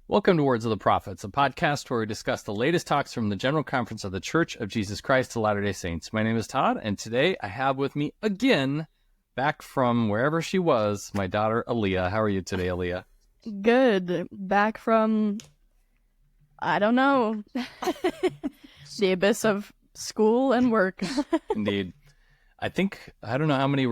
Welcome to Words of the Prophets, a podcast where we discuss the latest talks from the General Conference of the Church of Jesus Christ of Latter-day Saints. My name is Todd, and today I have with me again, back from wherever she was, my daughter Alia. How are you today, Alia? Good. Back from, I don't know, the abyss of school and work. Indeed. I don't know how many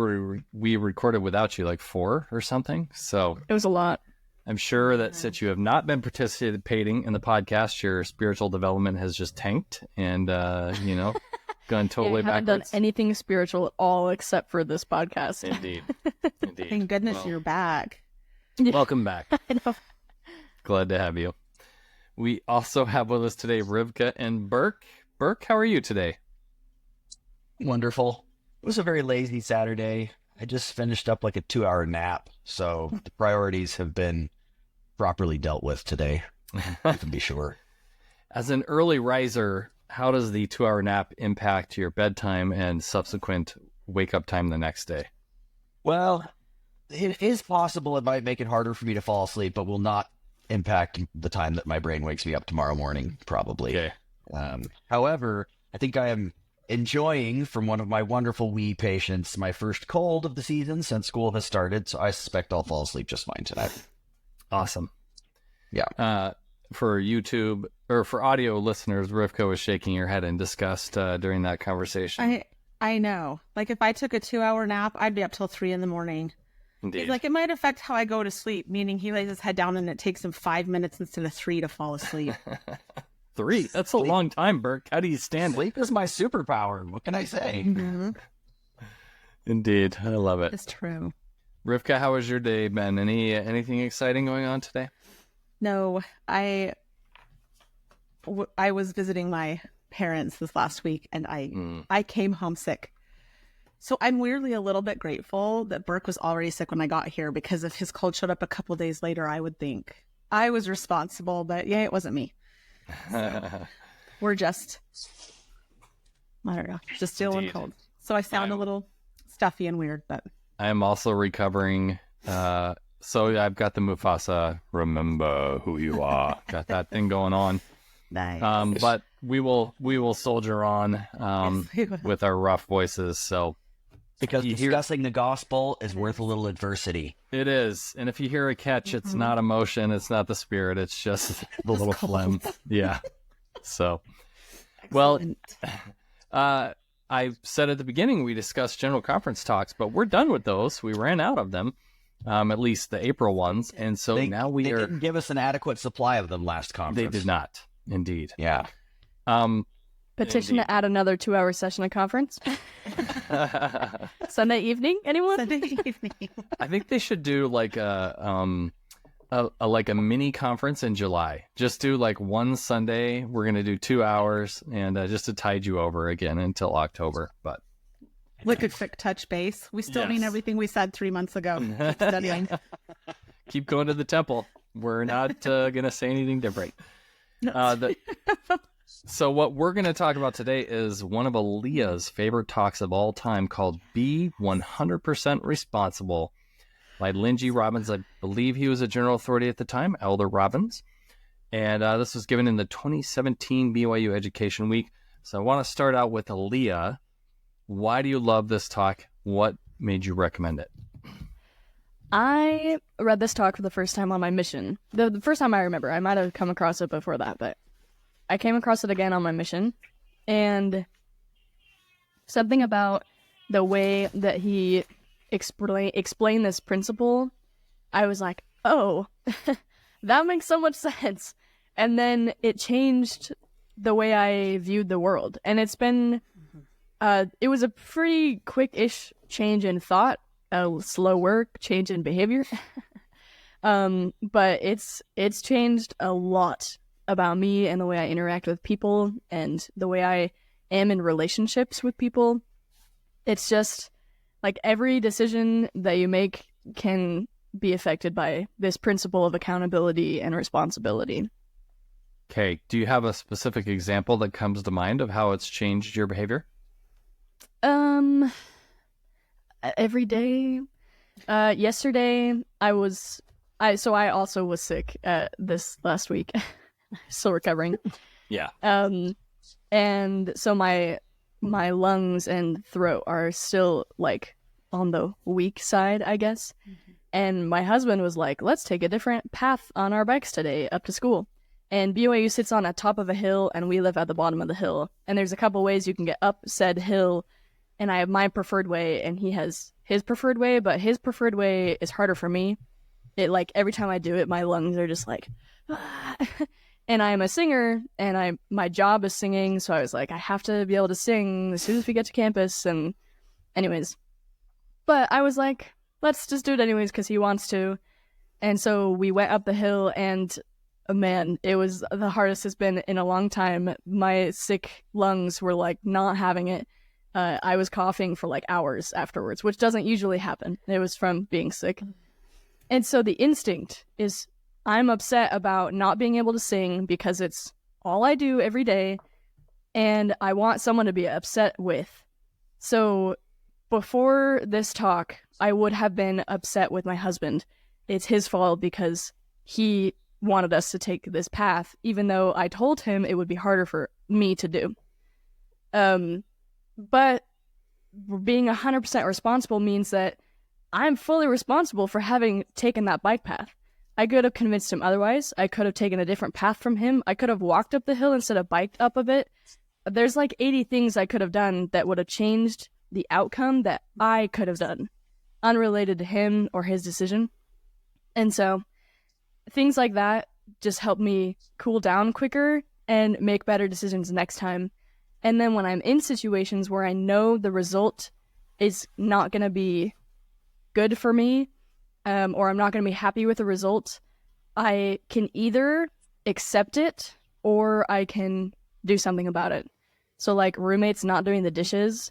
we recorded without you, like 4 or something. So It was a lot. I'm sure that since you have not been participating in the podcast, your spiritual development has just tanked and, gone totally I haven't backwards. done anything spiritual at all except for this podcast. Indeed. Thank goodness you're back. Welcome back. I know. Glad to have you. We also have with us today Rivka and Burke. Burke, how are you today? Wonderful. It was a very lazy Saturday. I just finished up like a 2-hour nap, so the priorities have been properly dealt with today, to be sure. As an early riser, how does the 2-hour nap impact your bedtime and subsequent wake-up time the next day? Well, it is possible it might make it harder for me to fall asleep, but will not impact the time that my brain wakes me up tomorrow morning, probably. Okay. However, I think I am enjoying from one of my wonderful wee patients my first cold of the season since school has started, so I suspect I'll fall asleep just fine tonight. Awesome. Yeah. For YouTube or for audio listeners, Rivka was shaking her head in disgust during that conversation. I know. Like if I took a 2-hour nap, I'd be up till 3 a.m. Indeed. He's like, it might affect how I go to sleep, meaning he lays his head down and it takes him 5 minutes instead of 3 to fall asleep. 3? That's a long time, Burke. How do you stand it? Sleep is my superpower. What can I say? Mm-hmm. Indeed. I love it. It's true. Rivka, how was your day, Ben? Anything exciting going on today? No, I was visiting my parents this last week and I came home sick. So I'm weirdly a little bit grateful that Burke was already sick when I got here, because if his cold showed up a couple days later, I would think I was responsible, but yeah, it wasn't me. So we're just, I don't know, just dealing Indeed. cold. So I sound a little stuffy and weird, but I am also recovering. So I've got the Mufasa, remember who you are. Got that thing going on. nice. But we will soldier on Yes, we will. with our rough voices. So Because You hear- discussing the gospel is worth a little adversity. it is. And if you hear a catch, it's not emotion. It's not the spirit. It's just the little phlegm. Yeah. So, well, Excellent. I said at the beginning we discussed general conference talks, but we're done with those. We ran out of them, at least the April ones. And so now we they are. didn't give us an adequate supply of them last They conference. did not. Indeed. Yeah. Petition Indeed. to add another 2-hour session of conference. Sunday evening, anyone? Sunday evening. I think they should do like a mini conference in July. Just do like one Sunday. We're gonna do 2 hours, and just to tide you over again until October. But Like a quick touch base. We still mean Yes. everything we said 3 months ago. Keep studying. keep going to the temple. We're not gonna say anything different. So what we're gonna talk about today is one of Alia's favorite talks of all time, called "Be 100% Responsible" by Lynn G. Robbins. I believe he was a general authority at the time, Elder Robbins. And this was given in the 2017 BYU Education Week. So I want to start out with Alia. Why do you love this talk? What made you recommend it? I read this talk for the first time on my mission. The first time I remember. I might have come across it before that, but I came across it again on my mission. And something about the way that he explained this principle, I was like, oh, that makes so much sense. And then it changed the way I viewed the world. And it's been, it was a pretty quick-ish change in thought, a slow work, change in behavior. But it's changed a lot about me and the way I interact with people and the way I am in relationships with people. It's just like every decision that you make can be affected by this principle of accountability and responsibility. Okay. Do you have a specific example that comes to mind of how it's changed your behavior? Every day. Yesterday, I I also was sick this last week. Still recovering. Yeah. And so my lungs and throat are still like on the weak side, I guess. And my husband was like, let's take a different path on our bikes today up to school. And BYU sits on a top of a hill, and we live at the bottom of the hill. And there's a couple ways you can get up said hill. And I have my preferred way, and he has his preferred way, but his preferred way is harder for me. It like every time I do it, my lungs are just like, ah. And I am a singer, and my job is singing. So I was like, I have to be able to sing as soon as we get to campus. And anyways, but I was like, let's just do it anyways because he wants to. And so we went up the hill, and man, it was the hardest it's been in a long time. My sick lungs were like not having it. I was coughing for like hours afterwards, which doesn't usually happen. It was from being sick. And so the instinct is I'm upset about not being able to sing because it's all I do every day, and I want someone to be upset with. So before this talk, I would have been upset with my husband. It's his fault because he wanted us to take this path, even though I told him it would be harder for me to do. But being 100% responsible means that I'm fully responsible for having taken that bike path. I could have convinced him otherwise. I could have taken a different path from him. I could have walked up the hill instead of biked up a bit. There's like 80 things I could have done that would have changed the outcome that I could have done, unrelated to him or his decision. And so things like that just help me cool down quicker and make better decisions next time. And then when I'm in situations where I know the result is not going to be good for me, or I'm not going to be happy with the result, I can either accept it or I can do something about it. So like roommates not doing the dishes,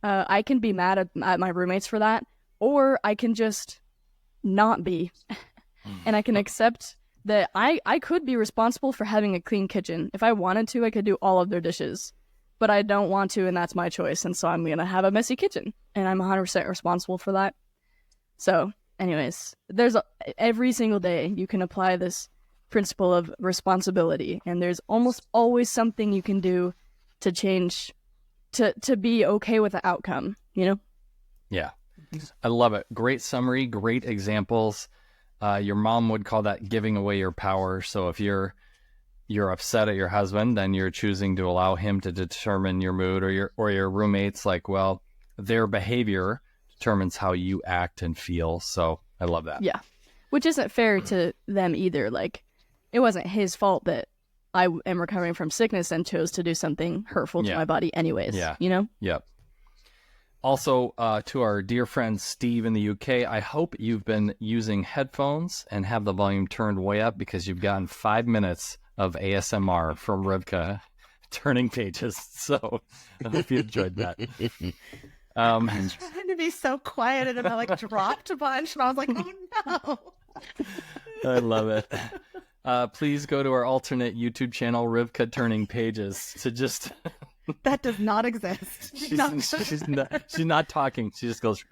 I can be mad at my roommates for that, or I can just not be. And I can accept that I could be responsible for having a clean kitchen. If I wanted to, I could do all of their dishes. But I don't want to, and that's my choice. And so I'm going to have a messy kitchen. And I'm 100% responsible for that. So, anyways, every single day you can apply this principle of responsibility. And there's almost always something you can do to change, to be okay with the outcome, you know? Yeah. I love it. Great summary, great examples. Your mom would call that giving away your power. So if you're upset at your husband, then you're choosing to allow him to determine your mood, or your roommates, like, well, their behavior determines how you act and feel. So I love that. Yeah. Which isn't fair to them either. Like, it wasn't his fault that I am recovering from sickness and chose to do something hurtful to my body anyways. Yeah. You know? Yep. Also, to our dear friend Steve in the UK, I hope you've been using headphones and have the volume turned way up because you've gotten 5 minutes of ASMR from Rivka turning pages. So I hope you enjoyed that. I was trying to be so quiet, and then I like dropped a bunch, and I was like, oh no. I love it. Please go to our alternate YouTube channel, Rivka Turning Pages, to just... That does not exist. She's not talking. She just goes...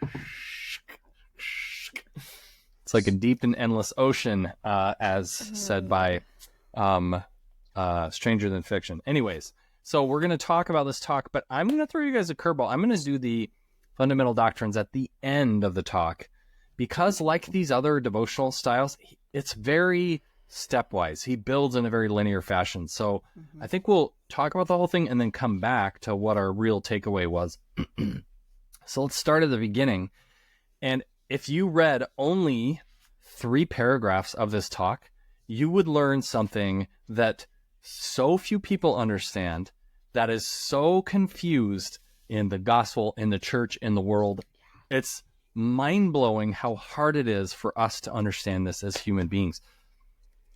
It's like a deep and endless ocean, as said by Stranger Than Fiction. Anyways, so we're going to talk about this talk, but I'm going to throw you guys a curveball. I'm going to do the fundamental doctrines at the end of the talk, because like these other devotional styles, it's very stepwise. He builds in a very linear fashion. So I think we'll talk about the whole thing and then come back to what our real takeaway was. So let's start at the beginning. And if you read only 3 paragraphs of this talk, you would learn something that so few people understand, that is so confused in the gospel, in the church, in the world. It's mind-blowing how hard it is for us to understand this as human beings.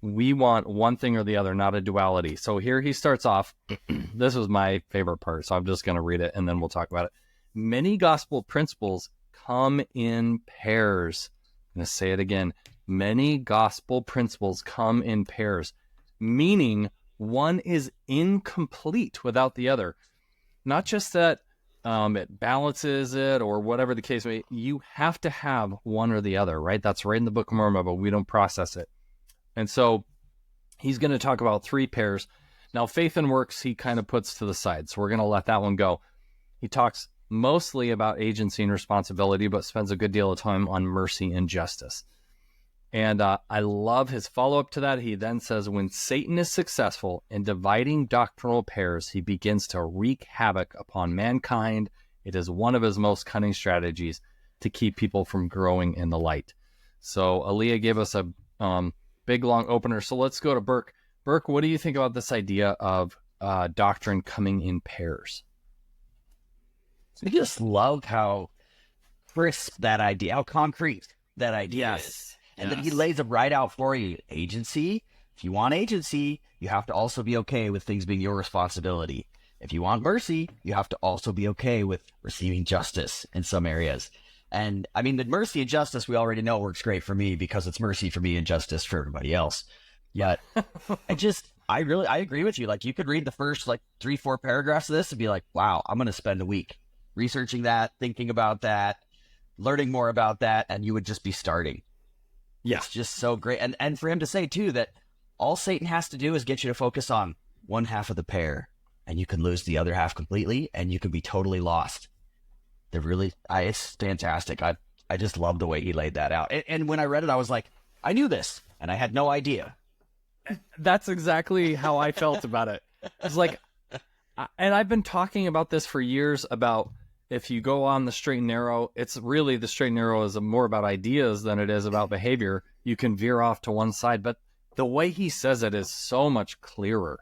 We want one thing or the other, not a duality. So here he starts off. This was my favorite part, so I'm just going to read it and then we'll talk about it. Many gospel principles come in pairs. I'm going to say it again. Many gospel principles come in pairs, meaning one is incomplete without the other. Not just that it balances it, or whatever the case may be. You have to have one or the other, right? That's right in the Book of Mormon, but we don't process it. And so he's going to talk about 3 pairs. Now, faith and works, he kind of puts to the side. So we're going to let that one go. He talks mostly about agency and responsibility, but spends a good deal of time on mercy and justice. And I love his follow-up to that. He then says, when Satan is successful in dividing doctrinal pairs, he begins to wreak havoc upon mankind. It is one of his most cunning strategies to keep people from growing in the light. So Alia gave us a big, long opener. So let's go to Burke. Burke, what do you think about this idea of doctrine coming in pairs? I just love how crisp that idea, how concrete that idea is. And then he lays it right out for you. Agency, if you want agency, you have to also be okay with things being your responsibility. If you want mercy, you have to also be okay with receiving justice in some areas. And I mean, the mercy and justice, we already know works great for me because it's mercy for me and justice for everybody else. Yet, I agree with you. Like, you could read the first 3-4 paragraphs of this and be like, wow, I'm going to spend a week researching that, thinking about that, learning more about that, and you would just be starting. Yeah. It's just so great. And for him to say, too, that all Satan has to do is get you to focus on one half of the pair, and you can lose the other half completely, and you can be totally lost. It's fantastic. I just love the way he laid that out. And when I read it, I was like, I knew this, and I had no idea. That's exactly how I felt about it. It's like, and I've been talking about this for years about if you go on the straight and narrow, it's really the straight and narrow is more about ideas than it is about behavior. You can veer off to one side, but the way he says it is so much clearer.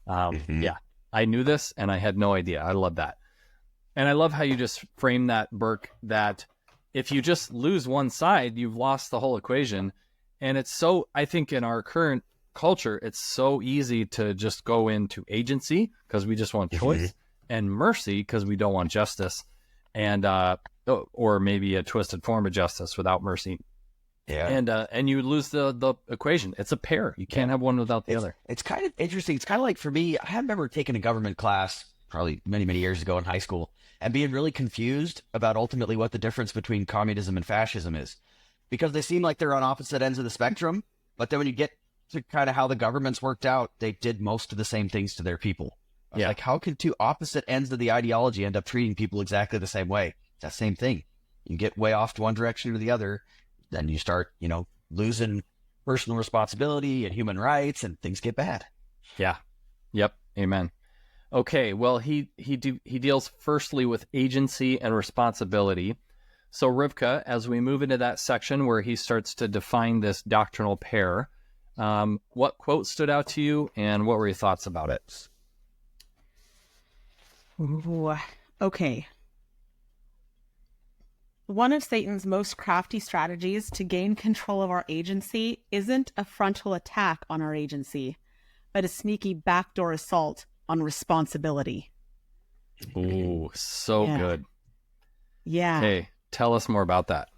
Yeah, I knew this and I had no idea. I love that. And I love how you just frame that, Burke, that if you just lose one side, you've lost the whole equation. And it's so, I think in our current culture, it's so easy to just go into agency because we just want choice, and mercy because we don't want justice, and or maybe a twisted form of justice without mercy. Yeah, and you lose the equation. It's a pair. You can't have one without the other. It's kind of interesting. It's kind of like, for me, I remember taking a government class probably many, many years ago in high school and being really confused about ultimately what the difference between communism and fascism is, because they seem like they're on opposite ends of the spectrum. But then when you get to kind of how the governments worked out, they did most of the same things to their people. Yeah. Like, how can 2 opposite ends of the ideology end up treating people exactly the same way? It's that same thing. You get way off to one direction or the other, then you start, losing personal responsibility and human rights, and things get bad. Yeah. Yep. Amen. Okay. Well, he deals firstly with agency and responsibility. So Rivka, as we move into that section where he starts to define this doctrinal pair, what quote stood out to you, and what were your thoughts about it? Ooh, okay. One of Satan's most crafty strategies to gain control of our agency isn't a frontal attack on our agency, but a sneaky backdoor assault on responsibility. Ooh, so good. Yeah. Hey, tell us more about that.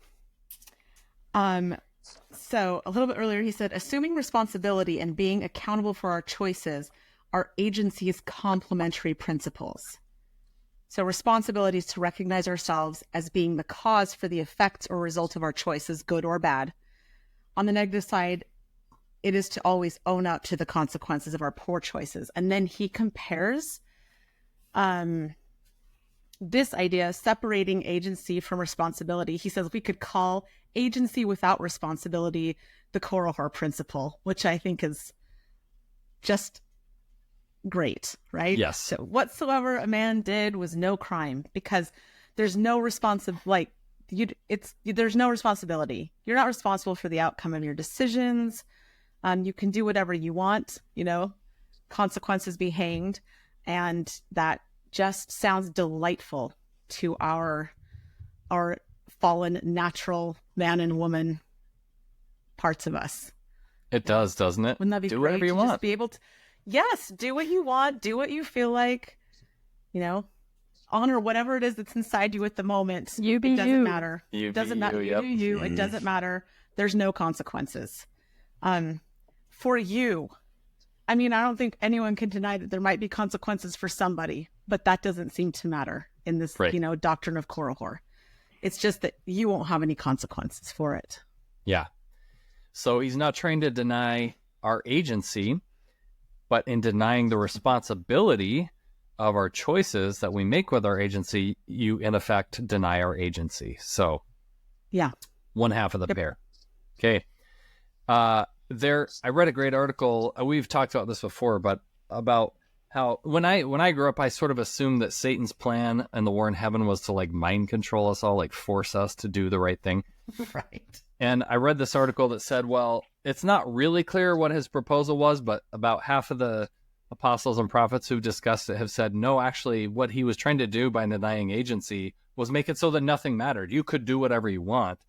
So a little bit earlier, he said, assuming responsibility and being accountable for our choices are agency's complementary principles. So responsibility is to recognize ourselves as being the cause for the effects or result of our choices, good or bad. On the negative side, it is to always own up to the consequences of our poor choices. And then he compares this idea, separating agency from responsibility. He says we could call agency without responsibility the Korihor principle, which I think is just great, right? Yes. So whatsoever a man did was no crime, because there's no there's no responsibility. You're not responsible for the outcome of your decisions. You can do whatever you want, consequences be hanged. And that just sounds delightful to our fallen natural man and woman parts of us. It does, doesn't it? Wouldn't that be do great whatever you to want? Just be able to, yes, do what you want, do what you feel like, honor whatever it is that's inside you at the moment. You be it doesn't you. matter. You it doesn't be matter. you, yep. You do you. It doesn't matter. There's no consequences. For you, I don't think anyone can deny that there might be consequences for somebody, but that doesn't seem to matter in this, Right. doctrine of Korihor. It's just that you won't have any consequences for it. Yeah. So he's not trying to deny our agency, but in denying the responsibility of our choices that we make with our agency, you in effect deny our agency. So Yeah. one half of the Yep. pair. Okay. I read a great article. We've talked about this before, but about how when I grew up, I sort of assumed that Satan's plan and the war in heaven was to like mind control us all, like force us to do the right thing. Right. And I read this article that said, well, it's not really clear what his proposal was, but about half of the apostles and prophets who've discussed it have said, no, actually, what he was trying to do by denying agency was make it so that nothing mattered. You could do whatever you want.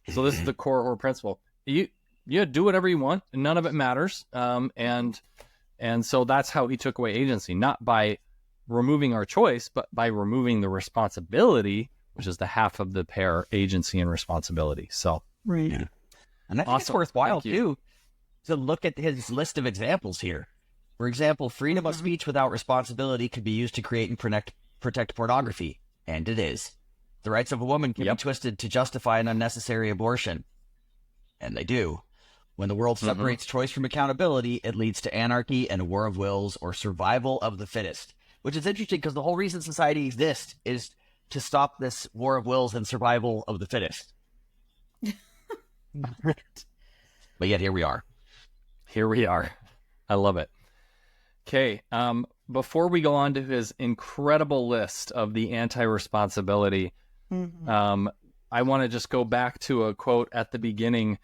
So this is the core principle. You do whatever you want, and none of it matters. And so that's how he took away agency, not by removing our choice, but by removing the responsibility, which is the half of the pair, agency and responsibility. So, Right. Yeah. And I think it's Awesome. worthwhile, Thank you. too, to look at his list of examples here. For example, freedom of speech without responsibility could be used to create and protect pornography. And it is. The rights of a woman can Yep. be twisted to justify an unnecessary abortion. And they do. When the world separates choice from accountability, it leads to anarchy and a war of wills or survival of the fittest. Which is interesting because the whole reason society exists is to stop this war of wills and survival of the fittest. But yet here we are. here we are. I love it. Okay. Before we go on to his incredible list of the anti-responsibility, I want to just go back to a quote at the beginning.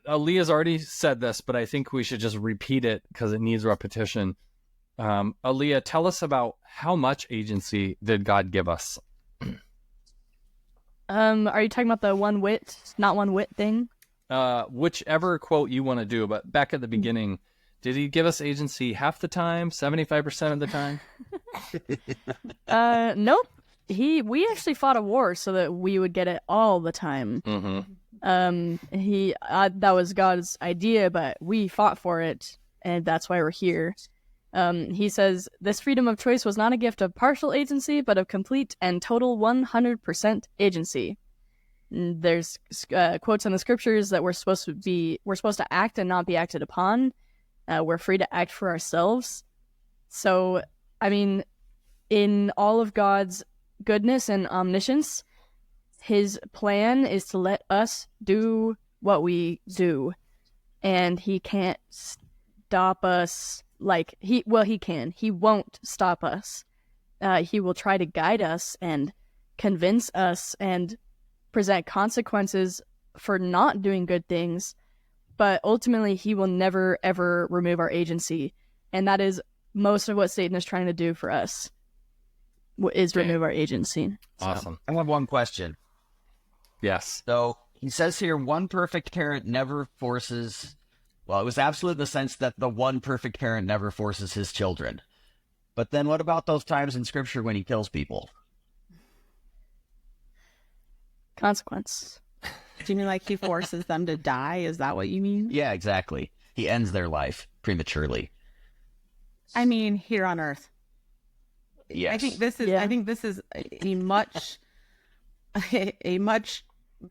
Leah's already said this, but I think we should just repeat it because it needs repetition. Aaliyah, tell us about how much agency did God give us? Are you talking about the not one whit thing? Whichever quote you want to do, but back at the beginning, did he give us agency half the time, 75% of the time? Nope. We actually fought a war so that we would get it all the time. That was God's idea, but we fought for it, and that's why we're here. He says, this freedom of choice was not a gift of partial agency, but of complete and total 100% agency. There's quotes in the scriptures that we're supposed to act and not be acted upon. We're free to act for ourselves. So, I mean, in all of God's goodness and omniscience, his plan is to let us do what we do. And he can't stop us. He can. He won't stop us. He will try to guide us and convince us and present consequences for not doing good things. But ultimately, he will never, ever remove our agency. And that is most of what Satan is trying to do for us, is remove our agency. Awesome. I have one question. Yes. So he says here, one perfect parent never forces... Well, it was absolute in the sense that the one perfect parent never forces his children. But then what about those times in Scripture when he kills people? Consequence. Do you mean like he forces them to die? Is that what you mean? Yeah, exactly. He ends their life prematurely. I mean, here on Earth. Yes. I think this is. Yeah. I think this is a much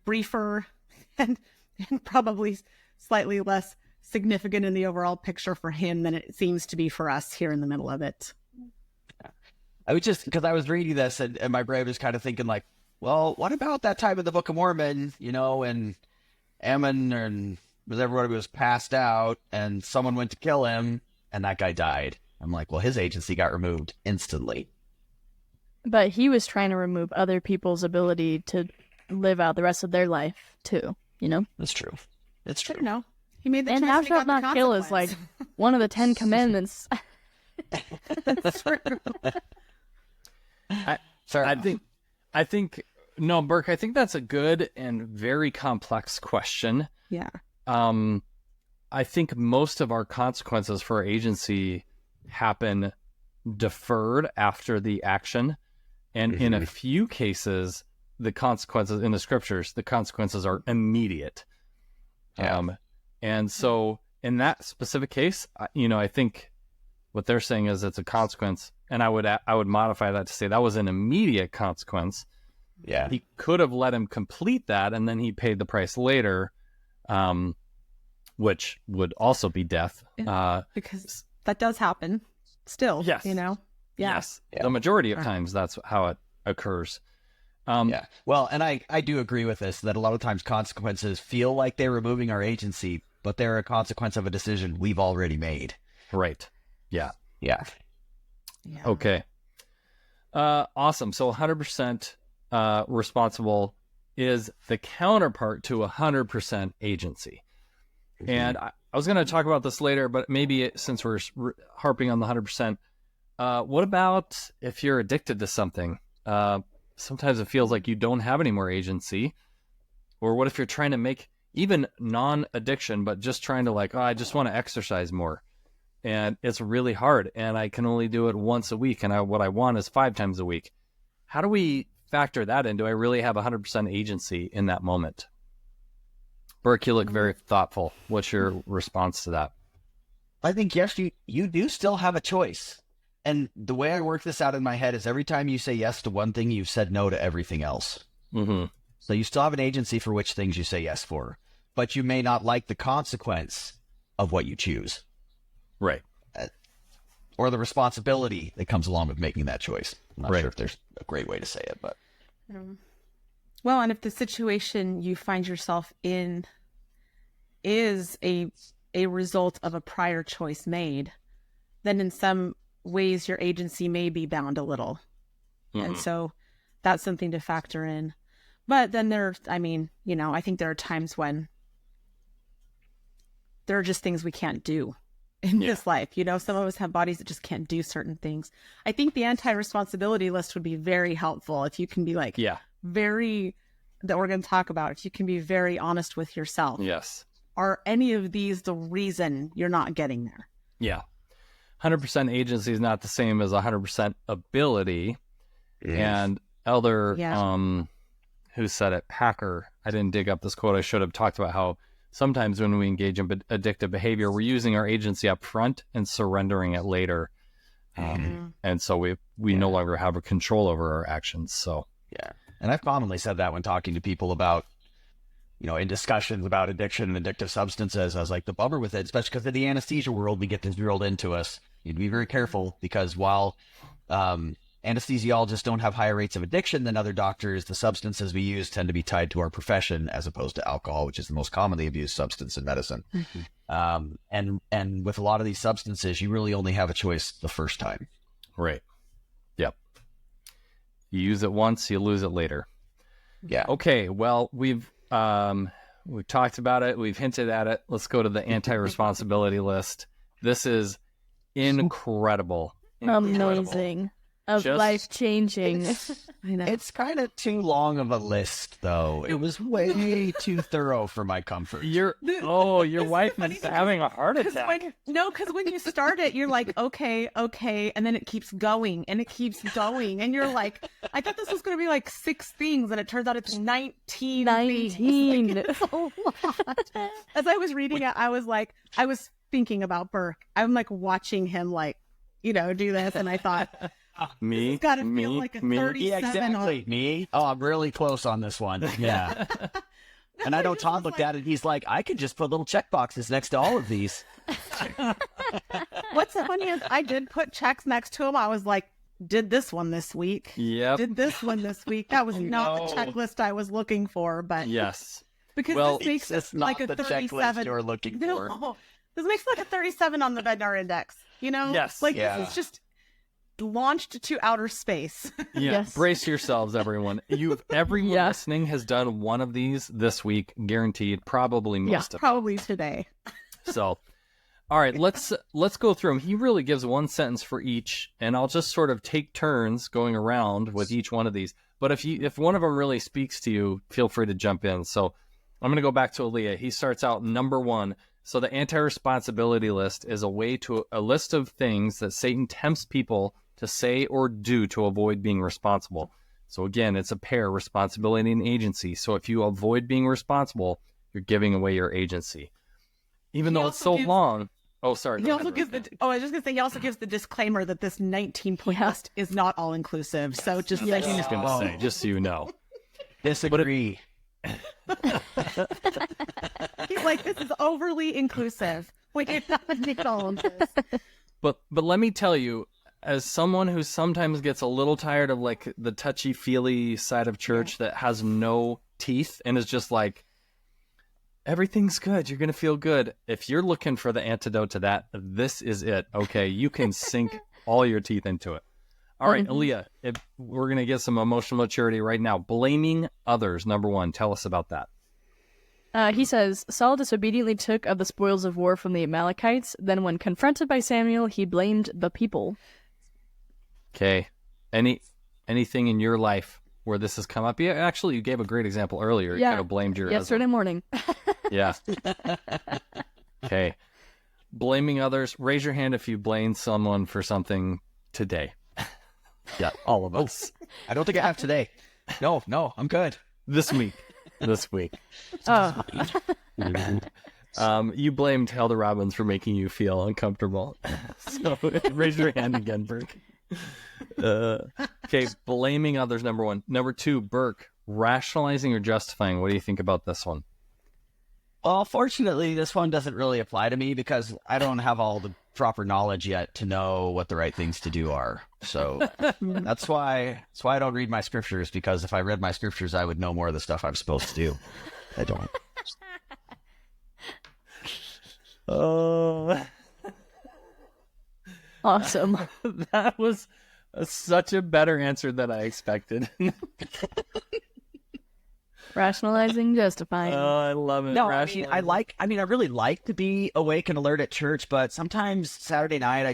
briefer and probably slightly less significant in the overall picture for him than it seems to be for us here in the middle of it. I was just, because I was reading this and my brain was kind of thinking like, well, what about that time in the Book of Mormon, and Ammon and everybody was passed out and someone went to kill him and that guy died. I'm like, well, his agency got removed instantly. But he was trying to remove other people's ability to live out the rest of their life, too, That's true. It's I true. don't know. He made the And choice thou and he shalt got the not kill is like consequence. one of the 10 Commandments. That's true. Sorry. I think, no, Burke, I think that's a good and very complex question. Yeah. I think most of our consequences for agency happen deferred after the action. And in a few cases, the consequences in the scriptures, the consequences are immediate. Yeah. And so in that specific case, I think what they're saying is it's a consequence and I would modify that to say that was an immediate consequence. Yeah. He could have let him complete that, and then he paid the price later, which would also be death. Because that does happen still. Yes. Yeah. Yes. The majority of times that's how it occurs. Yeah. Well, and I do agree with this, that a lot of times consequences feel like they're removing our agency, but they're a consequence of a decision we've already made. Right. Yeah. Yeah. Okay. Awesome. So 100% responsible is the counterpart to 100% agency. And I was going to talk about this later, but maybe since we're harping on the 100%, what about if you're addicted to something? Sometimes it feels like you don't have any more agency. Or what if you're trying to make even non-addiction, but just trying to I just want to exercise more. And it's really hard, and I can only do it once a week, and what I want is 5 times a week. How do we factor that in? Do I really have 100% agency in that moment? Burke, you look very thoughtful. What's your response to that? I think, yes, you do still have a choice. And the way I work this out in my head is every time you say yes to one thing, you've said no to everything else. Mm-hmm. So you still have an agency for which things you say yes for, but you may not like the consequence of what you choose. Right. Or the responsibility that comes along with making that choice. I'm not sure if there's a great way to say it, but. Well, and if the situation you find yourself in is a result of a prior choice made, then in some ways your agency may be bound a little. Mm-hmm. And so that's something to factor in. But then I think there are times when there are just things we can't do in this life. Some of us have bodies that just can't do certain things. I think the anti-responsibility list would be very helpful if you can be that we're going to talk about. If you can be very honest with yourself. Yes. Are any of these the reason you're not getting there? Yeah. 100% agency is not the same as 100% ability. Yes. And Elder, who said it, Packer, I didn't dig up this quote. I should have talked about how sometimes when we engage in addictive behavior, we're using our agency up front and surrendering it later. And so we no longer have a control over our actions. So, yeah. And I've commonly said that when talking to people about, in discussions about addiction and addictive substances, I was like, the bummer with it, especially because in the anesthesia world, we get this drilled into us. You'd be very careful because while anesthesiologists don't have higher rates of addiction than other doctors, the substances we use tend to be tied to our profession as opposed to alcohol, which is the most commonly abused substance in medicine. Mm-hmm. And with a lot of these substances, you really only have a choice the first time. Right. Yep. You use it once, you lose it later. Yeah. Okay. Well, we've talked about it. We've hinted at it. Let's go to the anti-responsibility list. This is incredible. Amazing. Life-changing. I know. It's kind of too long of a list, though. It was way too thorough for my comfort. Your wife is having a heart attack. Because when you start it, you're like, okay, and then it keeps going, and it keeps going, and you're like, I thought this was going to be like 6 things, and it turns out it's 19 things. Like, it's a lot. As I was reading it, I was thinking about Burke. I'm like watching him do this, and I thought... Me? It's got to feel like a 37. Yeah, exactly. Me? Oh, I'm really close on this one. Yeah. And I know Todd looked at it, he's like, I could just put little check boxes next to all of these. What's funny is I did put checks next to them. I was like, did this one this week. Yep. Did this one this week. That was not the checklist I was looking for, but... Yes. Because this makes it's it like not a the 37. checklist you're looking for. No. This makes it like a 37 on the Bednar Index, Yes. This is just... launched to outer space. Yes. Brace yourselves, everyone. Everyone listening has done one of these this week, guaranteed. Probably most of them. Probably today. So, all right, let's go through them. He really gives one sentence for each, and I'll just sort of take turns going around with each one of these. But if one of them really speaks to you, feel free to jump in. So, I'm going to go back to Alia. He starts out number 1. So the anti-responsibility list is a list of things that Satan tempts people to say or do to avoid being responsible. So again, it's a pair, responsibility and agency. So if you avoid being responsible, you're giving away your agency. Even though it's so long. Oh, sorry. He also gives I was just gonna say he also gives the disclaimer that this 19-point list is not all inclusive. So just I was going to say, just so you know. Disagree. He's like, this is overly inclusive. We can't make all of this. But let me tell you, as someone who sometimes gets a little tired of like the touchy-feely side of church that has no teeth and is just like, everything's good, you're going to feel good. If you're looking for the antidote to that, this is it. Okay, you can sink all your teeth into it. All right, Alia, if we're going to get some emotional maturity right now. Blaming others, number one. Tell us about that. He says, Saul disobediently took of the spoils of war from the Amalekites. Then when confronted by Samuel, he blamed the people. Okay. Anything in your life where this has come up? Yeah, actually, you gave a great example earlier. You kind of blamed your yesterday morning. Yeah. Okay. Blaming others. Raise your hand if you blamed someone for something today. Yeah, all of us. I don't think I have today. No, I'm good. This week. Oh. You blamed Elder Robbins for making you feel uncomfortable. So raise your hand again, Burke. Okay, blaming others, number one. Number two, Burke, rationalizing or justifying. What do you think about this one? Well, fortunately, this one doesn't really apply to me because I don't have all the proper knowledge yet to know what the right things to do are. So that's why I don't read my scriptures, because if I read my scriptures, I would know more of the stuff I'm supposed to do. I don't. Oh, Awesome. that was such a better answer than I expected. Rationalizing, justifying. Oh, I love it. No, I really like to be awake and alert at church, but sometimes Saturday night I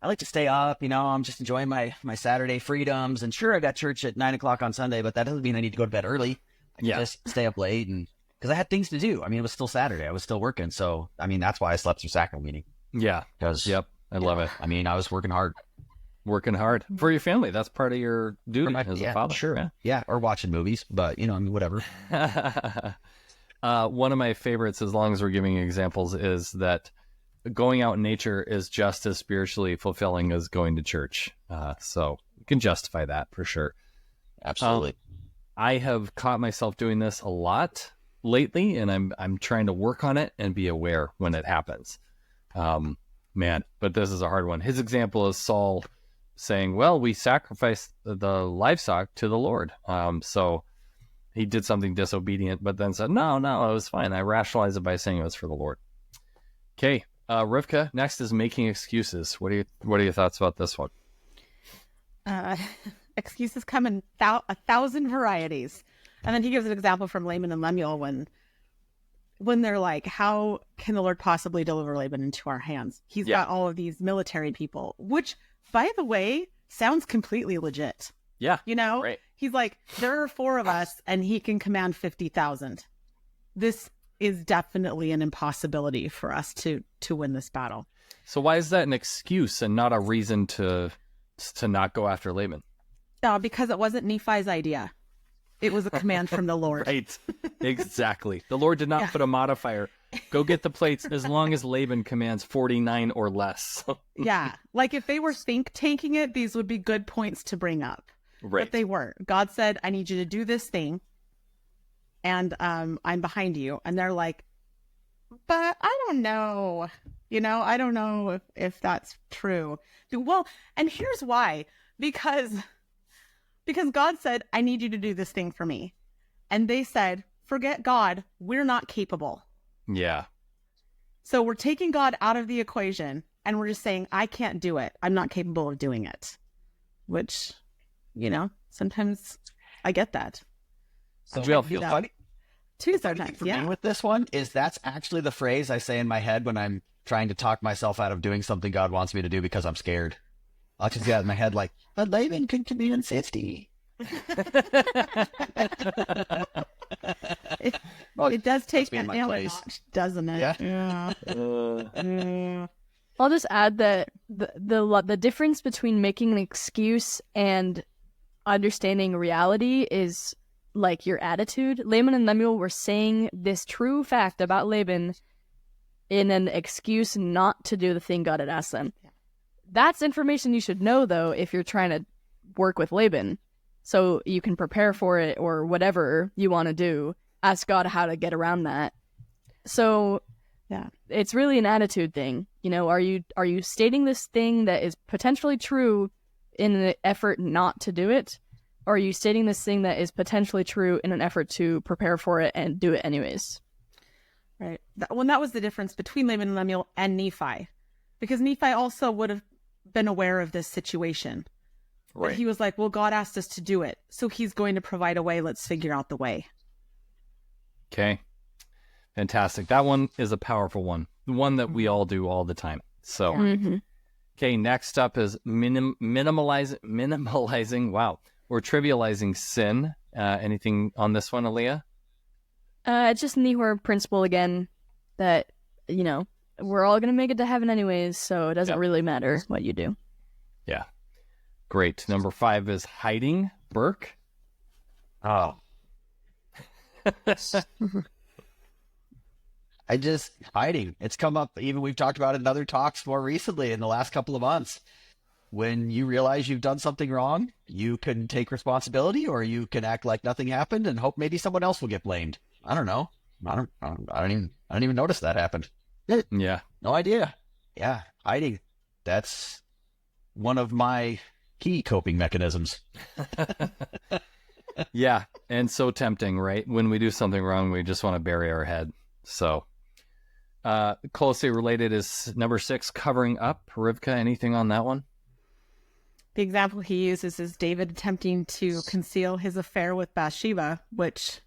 like to stay up. I'm just enjoying my Saturday freedoms. And sure, I got church at 9:00 on Sunday, but that doesn't mean I need to go to bed early. I can just stay up late, and because I had things to do. It was still Saturday. I was still working, so that's why I slept through sacrament meeting. Yeah. Yep. I love it. I was working hard. Working hard for your family. That's part of your duty as a father. Sure. Yeah. Or watching movies, but whatever. One of my favorites, as long as we're giving examples, is that going out in nature is just as spiritually fulfilling as going to church. So you can justify that for sure. Absolutely. I have caught myself doing this a lot lately, and I'm trying to work on it and be aware when it happens. But this is a hard one. His example is Saul saying, well, we sacrificed the livestock to the Lord. So he did something disobedient, but then said, no, it was fine. I rationalized it by saying it was for the Lord. Okay. Rivka, next is making excuses. What are your thoughts about this one? Excuses come in 1,000 varieties. And then he gives an example from Laban and Lemuel when they're like, how can the Lord possibly deliver Laban into our hands? He's got all of these military people, which, by the way, sounds completely legit. Yeah. Right. He's like, there are 4 of us and he can command 50,000. This is definitely an impossibility for us to win this battle. So why is that an excuse and not a reason to not go after Laban? Because it wasn't Nephi's idea. It was a command from the Lord. Right. Exactly. The Lord did not put a modifier. Go get the plates as long as Laban commands 49 or less. Yeah. Like if they were think tanking it, these would be good points to bring up. Right. But they weren't. God said, I need you to do this thing. And I'm behind you. And they're like, but I don't know. I don't know if that's true. Well, and here's why. Because God said, I need you to do this thing for me. And they said, forget God, we're not capable. Yeah. So we're taking God out of the equation and we're just saying, I can't do it. I'm not capable of doing it. Which, sometimes I get that. So we all feel funny. Too sometimes, for me with this one is that's actually the phrase I say in my head when I'm trying to talk myself out of doing something God wants me to do because I'm scared. I'll just get out in my head like, but Laban can command 50. It does take that nail a notch, doesn't it? Yeah. I'll just add that the difference between making an excuse and understanding reality is like your attitude. Laban and Lemuel were saying this true fact about Laban in an excuse not to do the thing God had asked them. That's information you should know, though, if you're trying to work with Laban. So you can prepare for it or whatever you want to do. Ask God how to get around that. So yeah, it's really an attitude thing. You know, are you stating this thing that is potentially true in an effort not to do it? Or are you stating this thing that is potentially true in an effort to prepare for it and do it anyways? Right. That was the difference between Laban and Lemuel and Nephi. Because Nephi also would have been aware of this situation. Right. But he was like, well, God asked us to do it, so he's going to provide a way. Let's figure out the way. Okay. Fantastic. That one is a powerful one. The one that we all do all the time. So, okay, next up is minimalizing, wow, or trivializing sin. Anything on this one, Alia? It's just the Nehor principle again that, you know, we're all going to make it to heaven anyways, so it doesn't really matter what you do. Yeah. Great. Number 5 is hiding. Burke? Oh. Hiding. It's come up, even we've talked about it in other talks more recently in the last couple of months. When you realize you've done something wrong, you can take responsibility, or you can act like nothing happened and hope maybe someone else will get blamed. I don't know. I don't even notice that happened. Yeah. No idea. Yeah. Hiding. That's one of my key coping mechanisms. Yeah. And so tempting, right? When we do something wrong, we just want to bury our head. So, closely related is number 6, covering up. Rivka, anything on that one? The example he uses is David attempting to conceal his affair with Bathsheba, which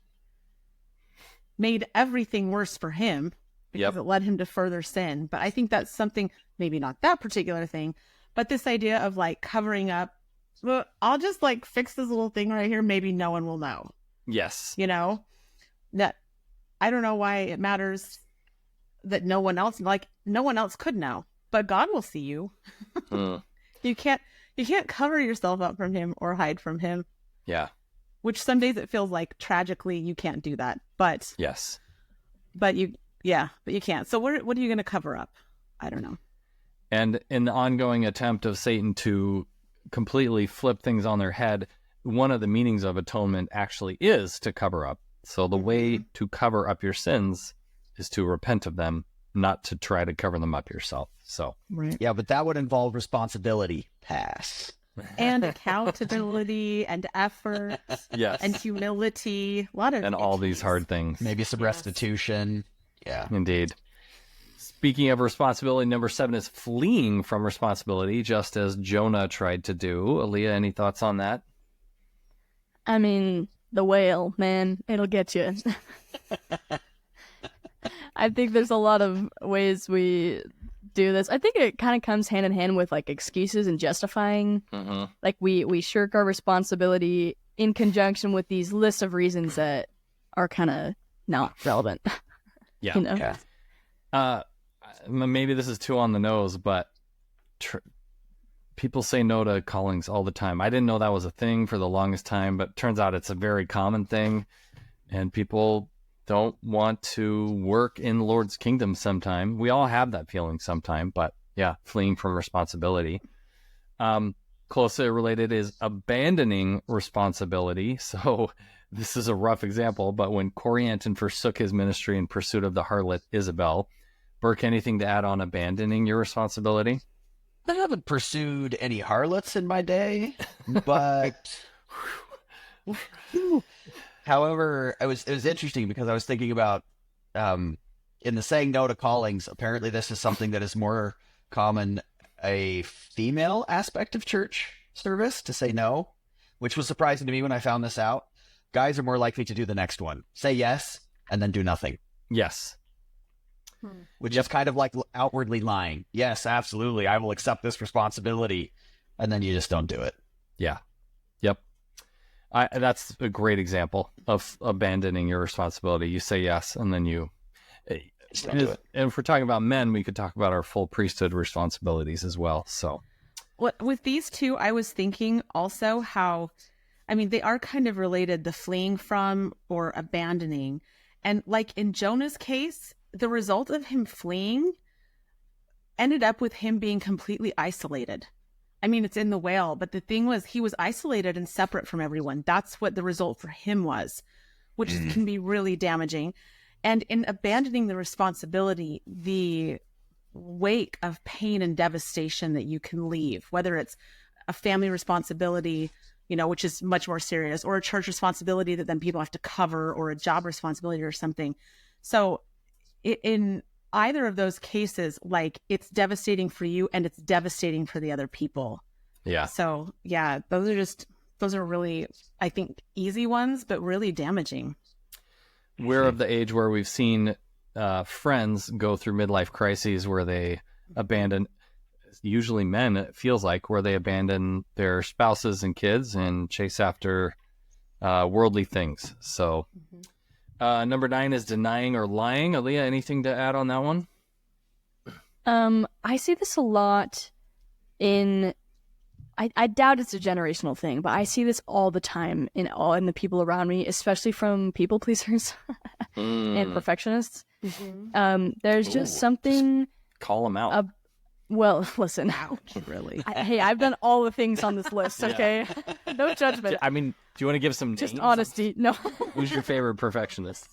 made everything worse for him because it led him to further sin. But I think that's something, maybe not that particular thing, but this idea of like covering up, well, I'll just like fix this little thing right here. Maybe no one will know. Yes. You know, that I don't know why it matters that no one else could know, but God will see you. You can't cover yourself up from him or hide from him. Yeah. Which some days it feels like tragically you can't do that, but yes, but you can't. So what are you going to cover up? I don't know. And in the ongoing attempt of Satan to completely flip things on their head, one of the meanings of atonement actually is to cover up. So the way to cover up your sins is to repent of them, not to try to cover them up yourself. So right. Yeah, but that would involve responsibility. Pass. And accountability and effort. Yes. And humility. A lot of and all these hard things. Maybe some restitution. Yeah. Indeed. Speaking of responsibility, number 7 is fleeing from responsibility, just as Jonah tried to do. Alia, any thoughts on that? I mean, the whale, man, it'll get you. I think there's a lot of ways we do this. I think it kind of comes hand in hand with like excuses and justifying. Like we shirk our responsibility in conjunction with these lists of reasons that are kind of not relevant. Yeah. You know? Yeah. Maybe this is too on the nose, but people say no to callings all the time. I didn't know that was a thing for the longest time, but turns out it's a very common thing, and people don't want to work in the Lord's kingdom sometime. We all have that feeling sometime, but yeah, fleeing from responsibility. Closely related is abandoning responsibility. So this is a rough example, but when Corianton forsook his ministry in pursuit of the harlot Isabel, Burke, anything to add on abandoning your responsibility? I haven't pursued any harlots in my day, but however, it was interesting because I was thinking about in the saying no to callings, apparently this is something that is more common a female aspect of church service to say no, which was surprising to me when I found this out. Guys are more likely to do the next one. Say yes and then do nothing. Yes. Which is kind of like outwardly lying. Yes, absolutely. I will accept this responsibility. And then you just don't do it. Yeah. Yep. That's a great example of abandoning your responsibility. You say yes, and then you just don't do it. And if we're talking about men, we could talk about our full priesthood responsibilities as well. So with these two, I was thinking also how, I mean, they are kind of related, the fleeing from or abandoning. And like in Jonah's case, the result of him fleeing ended up with him being completely isolated. I mean, it's in the whale, but the thing was, he was isolated and separate from everyone. That's what the result for him was, which can be really damaging. And in abandoning the responsibility, the wake of pain and devastation that you can leave, whether it's a family responsibility, you know, which is much more serious, or a church responsibility that then people have to cover, or a job responsibility or something. So in either of those cases, like, it's devastating for you and it's devastating for the other people. Yeah. So yeah, those are really, I think, easy ones, but really damaging. We're of the age where we've seen friends go through midlife crises where they abandon, usually men, it feels like, where they abandon their spouses and kids and chase after worldly things. So number 9 is denying or lying. Alia, anything to add on that one? I see this a lot in, I doubt it's a generational thing, but I see this all the time in the people around me, especially from people pleasers and perfectionists. There's just something. Just call them out. Well, listen. Ouch, really. Hey, I've done all the things on this list, okay? No judgment. I mean, do you want to give some Just names? honesty. No. Who's your favorite perfectionist?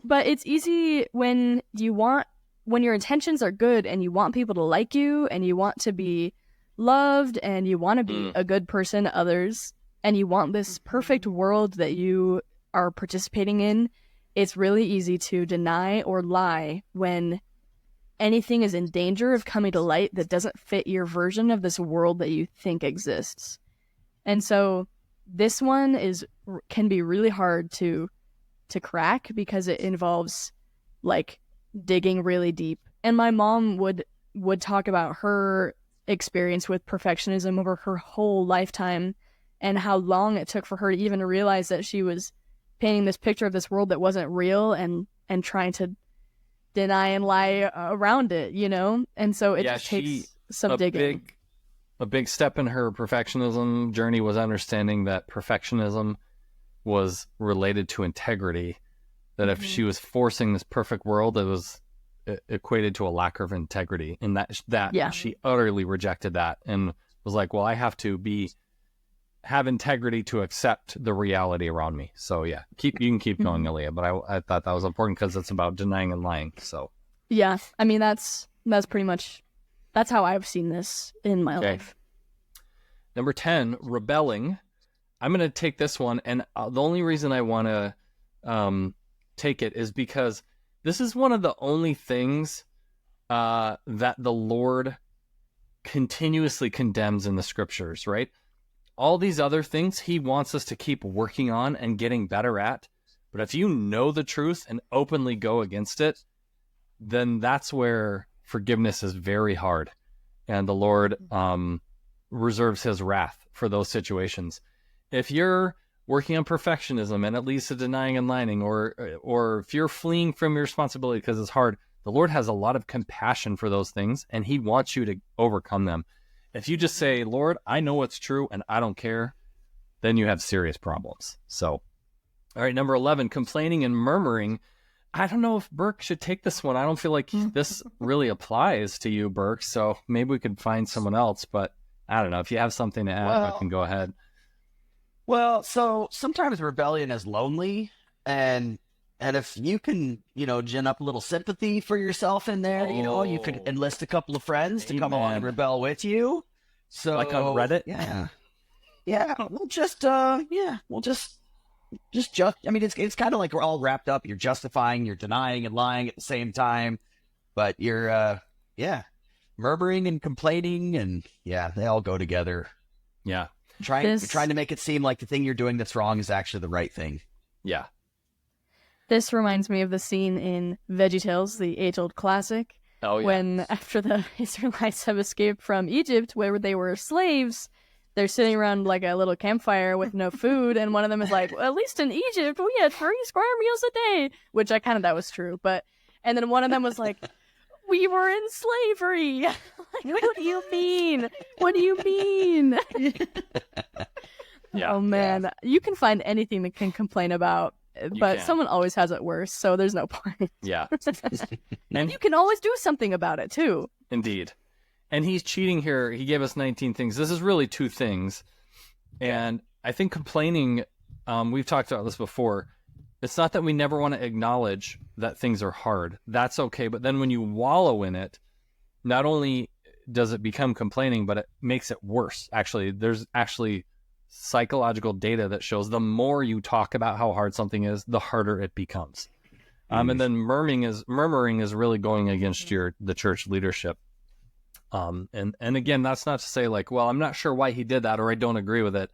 But it's easy when your intentions are good and you want people to like you and you want to be loved and you want to be a good person to others and you want this perfect world that you are participating in. It's really easy to deny or lie when anything is in danger of coming to light that doesn't fit your version of this world that you think exists. And so this one can be really hard to crack because it involves like digging really deep. And my mom would talk about her experience with perfectionism over her whole lifetime and how long it took for her to even realize that she was painting this picture of this world that wasn't real and trying to deny and lie around it, you know? And so it just takes some digging. A big step in her perfectionism journey was understanding that perfectionism was related to integrity, that if she was forcing this perfect world, it was equated to a lack of integrity, and that she utterly rejected that and was like, well, I have to have integrity to accept the reality around me. So yeah, you can keep going, Alia, but I thought that was important because it's about denying and lying. So yeah, I mean, that's pretty much, that's how I've seen this in my life. Number 10, rebelling. I'm going to take this one, and the only reason I want to take it is because this is one of the only things that the Lord continuously condemns in the scriptures, right? All these other things he wants us to keep working on and getting better at. But if you know the truth and openly go against it, then that's where forgiveness is very hard. And the Lord reserves his wrath for those situations. If you're working on perfectionism and it leads to denying and lying, or if you're fleeing from your responsibility because it's hard, the Lord has a lot of compassion for those things, and he wants you to overcome them. If you just say, Lord, I know what's true and I don't care, then you have serious problems. So, all right, number 11, complaining and murmuring. I don't know if Burke should take this one. I don't feel like this really applies to you, Burke, so maybe we could find someone else, but I don't know. If you have something to add, you can go ahead. Well, so sometimes rebellion is lonely, and if you can, gin up a little sympathy for yourself in there, you could enlist a couple of friends to come along and rebel with you. So, like on Reddit? Yeah. We'll just, I mean, it's kind of like we're all wrapped up. You're justifying, you're denying and lying at the same time, but you're, murmuring and complaining, and they all go together. Yeah. Trying to make it seem like the thing you're doing that's wrong is actually the right thing. Yeah. This reminds me of the scene in VeggieTales, the age-old classic, when after the Israelites have escaped from Egypt, where they were slaves, they're sitting around like a little campfire with no food, and one of them is like, well, at least in Egypt, we had 3 square meals a day, which I kind of thought was true, and then one of them was like, we were in slavery. Like, what do you mean? What do you mean? Yeah. Oh man, you can find anything that can complain about but can. someone always has it worse, so there's no point. Yeah. And you can always do something about it too. Indeed. And he's cheating here. He gave us 19 things. This is really 2 things. And I think complaining, we've talked about this before. It's not that we never want to acknowledge that things are hard. That's okay. But then when you wallow in it, not only does it become complaining, but it makes it worse. Actually, there's actually psychological data that shows the more you talk about how hard something is, the harder it becomes. And then murmuring is really going against the church leadership. And again, that's not to say like, well, I'm not sure why he did that, or I don't agree with it.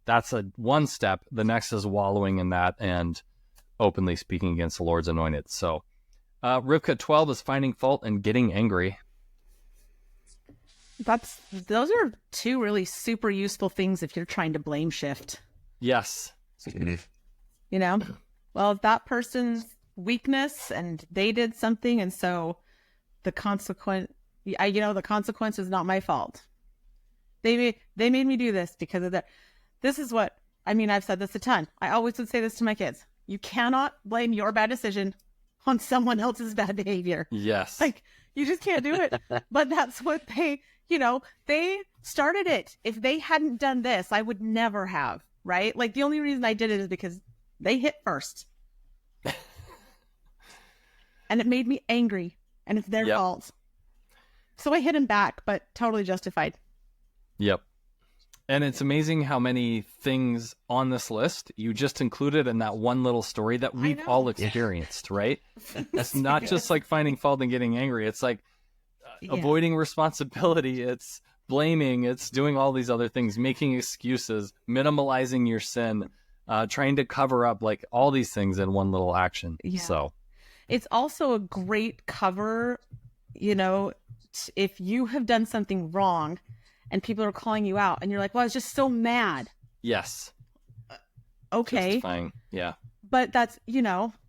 That's one step. The next is wallowing in that and openly speaking against the Lord's anointed. So, Rivka, 12 is finding fault and getting angry. Those are 2 really super useful things if you're trying to blame shift. Yes. You know, well, that person's weakness and they did something, and so the consequence is not my fault. They made me do this because of that. This is what I mean. I've said this a ton. I always would say this to my kids. You cannot blame your bad decision on someone else's bad behavior. Yes. Like, you just can't do it. But that's what they started it. If they hadn't done this, I would never have, right? Like, the only reason I did it is because they hit first. And it made me angry, and it's their fault. So I hit him back, but totally justified. Yep. And it's amazing how many things on this list you just included in that one little story that we've all experienced, right? It's not just like finding fault and getting angry. It's like avoiding responsibility. It's blaming. It's doing all these other things, making excuses, minimalizing your sin, trying to cover up, like all these things in one little action. Yeah. So it's also a great cover, if you have done something wrong and people are calling you out and you're like, well, I was just so mad. Yes. Okay. Justifying. Yeah. But that's,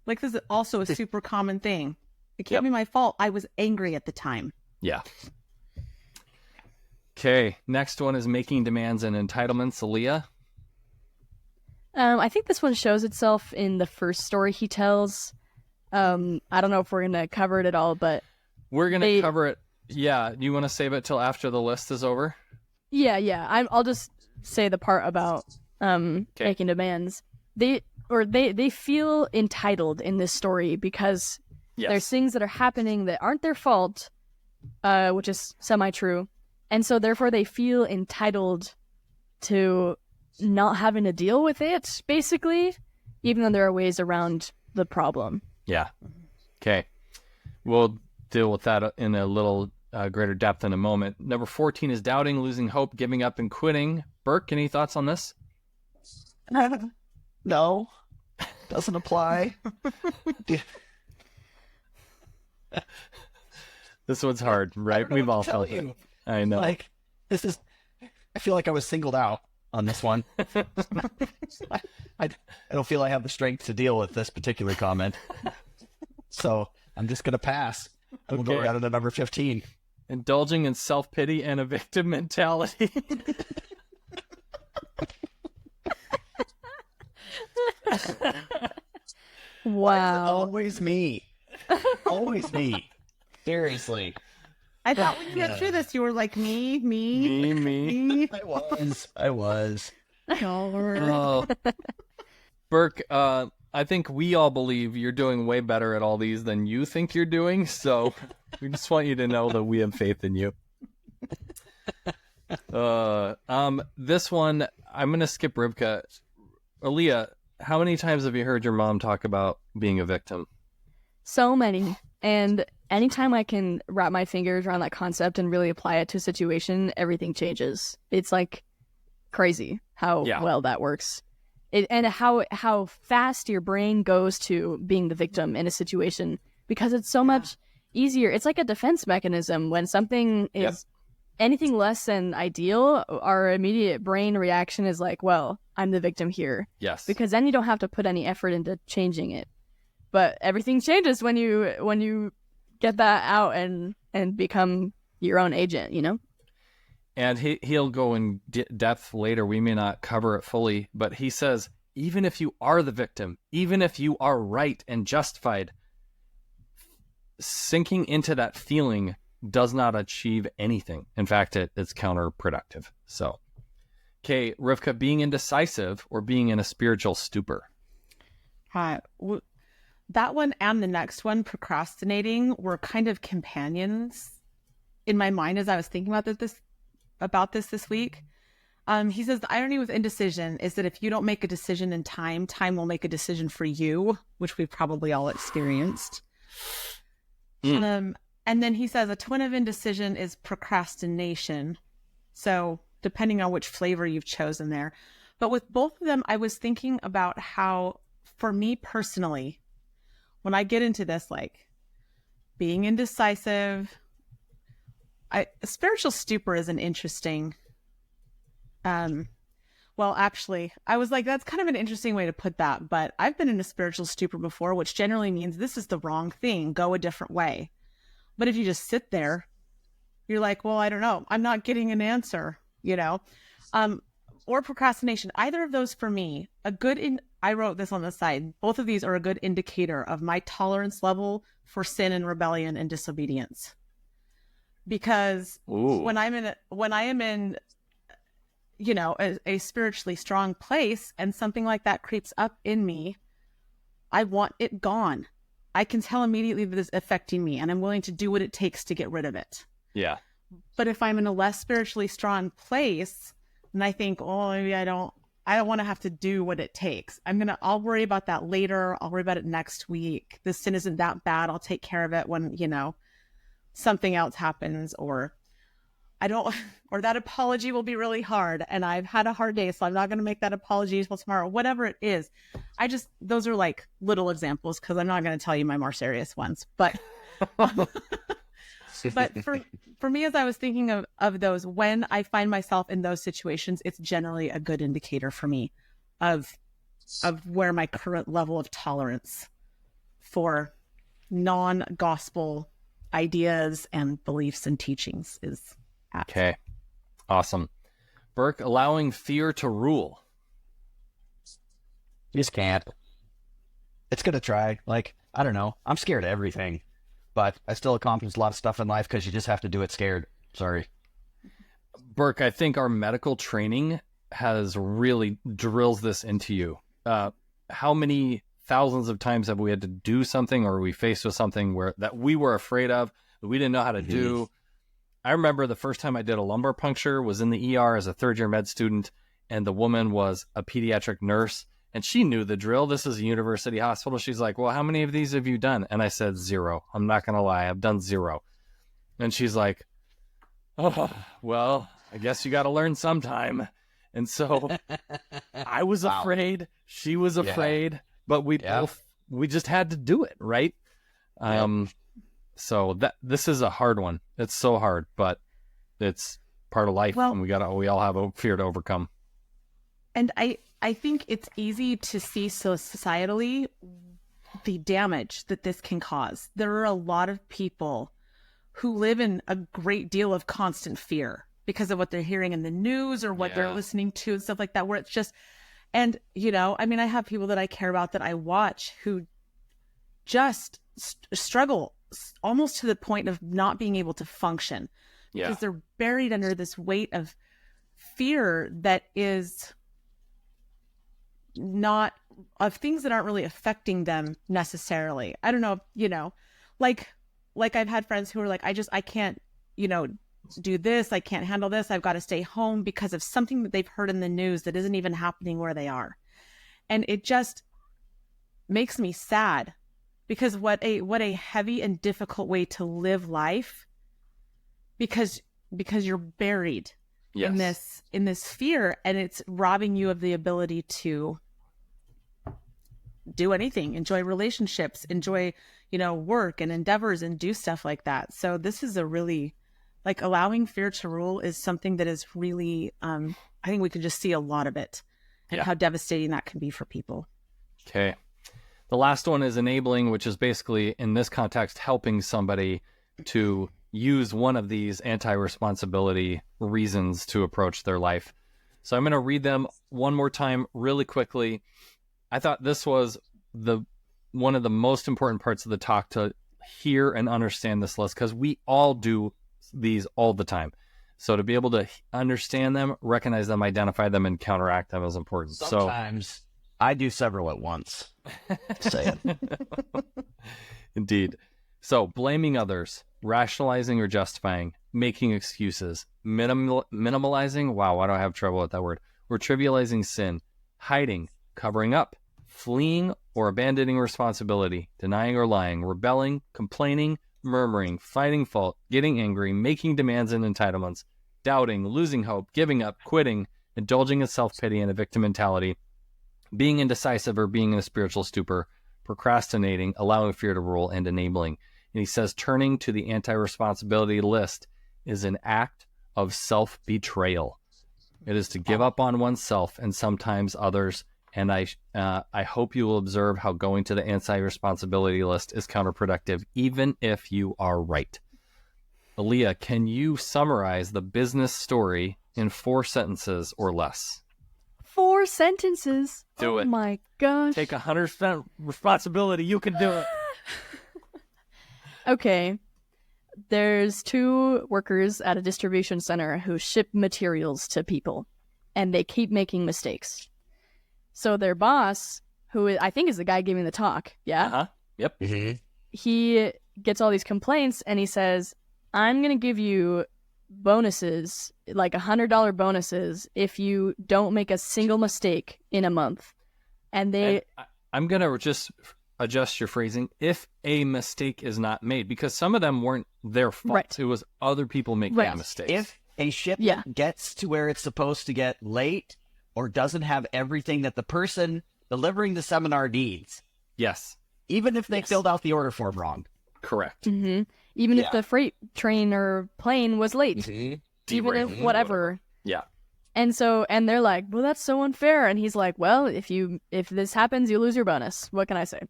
like, this is also a super common thing. It can't be my fault. I was angry at the time. Yeah. Okay. Next one is making demands and entitlements. Alia? I think this one shows itself in the first story he tells. I don't know if we're going to cover it at all, but... We're going to cover it. Yeah. You want to save it till after the list is over? Yeah. I'll just say the part about making demands. They feel entitled in this story because there's things that are happening that aren't their fault, which is semi-true. And so therefore they feel entitled to not having to deal with it, basically, even though there are ways around the problem. Yeah. Okay. We'll deal with that in a little greater depth in a moment. Number 14 is doubting, losing hope, giving up, and quitting. Burke, any thoughts on this? No. Doesn't apply. This one's hard, right? We've all felt it. I know. I feel like I was singled out on this one. I don't feel I have the strength to deal with this particular comment. So I'm just going to pass. We'll go down to number 15. Indulging in self-pity and a victim mentality. Wow. Always me. Always me. Seriously. I thought when you got through this, you were like, me. I was. Oh. Burke, I think we all believe you're doing way better at all these than you think you're doing, so we just want you to know that we have faith in you. This one, I'm going to skip Rivka. Alia, how many times have you heard your mom talk about being a victim? So many. And anytime I can wrap my fingers around that concept and really apply it to a situation, everything changes. It's like crazy how well that works. And how fast your brain goes to being the victim in a situation, because it's so much easier. It's like a defense mechanism. When something is anything less than ideal, our immediate brain reaction is like, well, I'm the victim here. Yes. Because then you don't have to put any effort into changing it. But everything changes when you get that out and become your own agent, you know? And he'll go in depth later. We may not cover it fully, but he says, even if you are the victim, even if you are right and justified, sinking into that feeling does not achieve anything. In fact, it's counterproductive. So, okay, Rivka, being indecisive or being in a spiritual stupor? That one and the next one, procrastinating, were kind of companions in my mind as I was thinking about this week. He says the irony with indecision is that if you don't make a decision in time, time will make a decision for you, which we've probably all experienced. And then he says a twin of indecision is procrastination. So depending on which flavor you've chosen there. But with both of them, I was thinking about how, for me personally, when I get into this, like being indecisive, spiritual stupor is an interesting, well, actually, I was like, that's kind of an interesting way to put that. But I've been in a spiritual stupor before, which generally means this is the wrong thing, go a different way. But if you just sit there, you're like, well, I don't know, I'm not getting an answer, or procrastination. Either of those for me, I wrote this on the side. Both of these are a good indicator of my tolerance level for sin and rebellion and disobedience. Because when I am in a spiritually strong place and something like that creeps up in me, I want it gone. I can tell immediately that it's affecting me and I'm willing to do what it takes to get rid of it. Yeah. But if I'm in a less spiritually strong place and I think, oh, maybe I don't want to have to do what it takes. I'll worry about that later. I'll worry about it next week. This sin isn't that bad. I'll take care of it when, something else happens, or that apology will be really hard and I've had a hard day, so I'm not going to make that apology until tomorrow, whatever it is. Those are like little examples because I'm not going to tell you my more serious ones, but but for me, as I was thinking of those, when I find myself in those situations, it's generally a good indicator for me of where my current level of tolerance for non-gospel ideas and beliefs and teachings is at. Okay. Awesome. Burke, allowing fear to rule. You just can't. It's going to try. Like, I don't know. I'm scared of everything, but I still accomplish a lot of stuff in life because you just have to do it scared. Sorry. Burke, I think our medical training has really drills this into you. How many thousands of times have we had to do something, or we faced with something that we were afraid of, that we didn't know how to do? I remember the first time I did a lumbar puncture was in the ER as a third-year med student, and the woman was a pediatric nurse, and she knew the drill. This is a university hospital. She's like, well, how many of these have you done? And I said 0. I'm not going to lie. I've done 0. And she's like, oh, well, I guess you got to learn sometime. And so I was afraid. She was afraid. But we just had to do it, right? So this is a hard one. It's so hard, but it's part of life, and we all have a fear to overcome. And I think it's easy to see societally the damage that this can cause. There are a lot of people who live in a great deal of constant fear because of what they're hearing in the news or what they're listening to and stuff like that, where it's just. And, I have people that I care about that I watch who just struggle almost to the point of not being able to function because they're buried under this weight of fear that is not of things that aren't really affecting them necessarily. I don't know, like I've had friends who are like, I can't, do this. I can't handle this. I've got to stay home because of something that they've heard in the news that isn't even happening where they are. And it just makes me sad because what a heavy and difficult way to live life because you're buried in this fear, and it's robbing you of the ability to do anything, enjoy relationships, enjoy, work and endeavors and do stuff like that. So this is a really, like, allowing fear to rule is something that is really, I think we can just see a lot of it and how devastating that can be for people. Okay. The last one is enabling, which is basically, in this context, helping somebody to use one of these anti-responsibility reasons to approach their life. So I'm going to read them one more time really quickly. I thought this was one of the most important parts of the talk to hear and understand this list, because we all do these all the time. So to be able to understand them, recognize them, identify them, and counteract them is important. Sometimes I do several at once. Say it. Indeed. So blaming others, rationalizing or justifying, making excuses, minimalizing. Wow, why do I have trouble with that word? Or trivializing sin, hiding, covering up, fleeing or abandoning responsibility, denying or lying, rebelling, complaining, murmuring, finding fault, getting angry, making demands and entitlements, doubting, losing hope, giving up, quitting, indulging in self-pity and a victim mentality, being indecisive or being in a spiritual stupor, procrastinating, allowing fear to rule, and enabling. And he says turning to the anti-responsibility list is an act of self-betrayal. It is to give up on oneself and sometimes others. And I hope you will observe how going to the anti-responsibility list is counterproductive, even if you are right. Alia, can you summarize the business story in 4 sentences or less? 4 sentences? Do it. Oh my gosh. Take 100% responsibility. You can do it. Okay. There's 2 workers at a distribution center who ship materials to people, and they keep making mistakes. So their boss, who I think is the guy giving the talk, Yep. he gets all these complaints, and he says, I'm going to give you bonuses, like $100 bonuses, if you don't make a single mistake in a month. And I'm going to just adjust your phrasing. If a mistake is not made, because some of them weren't their fault. Right. It was other people making mistakes. If a shipment gets to where it's supposed to get late or doesn't have everything that the person delivering the seminar needs. Yes. Even if they filled out the order form wrong. Correct. Mm-hmm. Even if the freight train or plane was late. Mm-hmm. Even if whatever. Yeah. And they're like, well, that's so unfair. And he's like, well, if this happens, you lose your bonus. What can I say?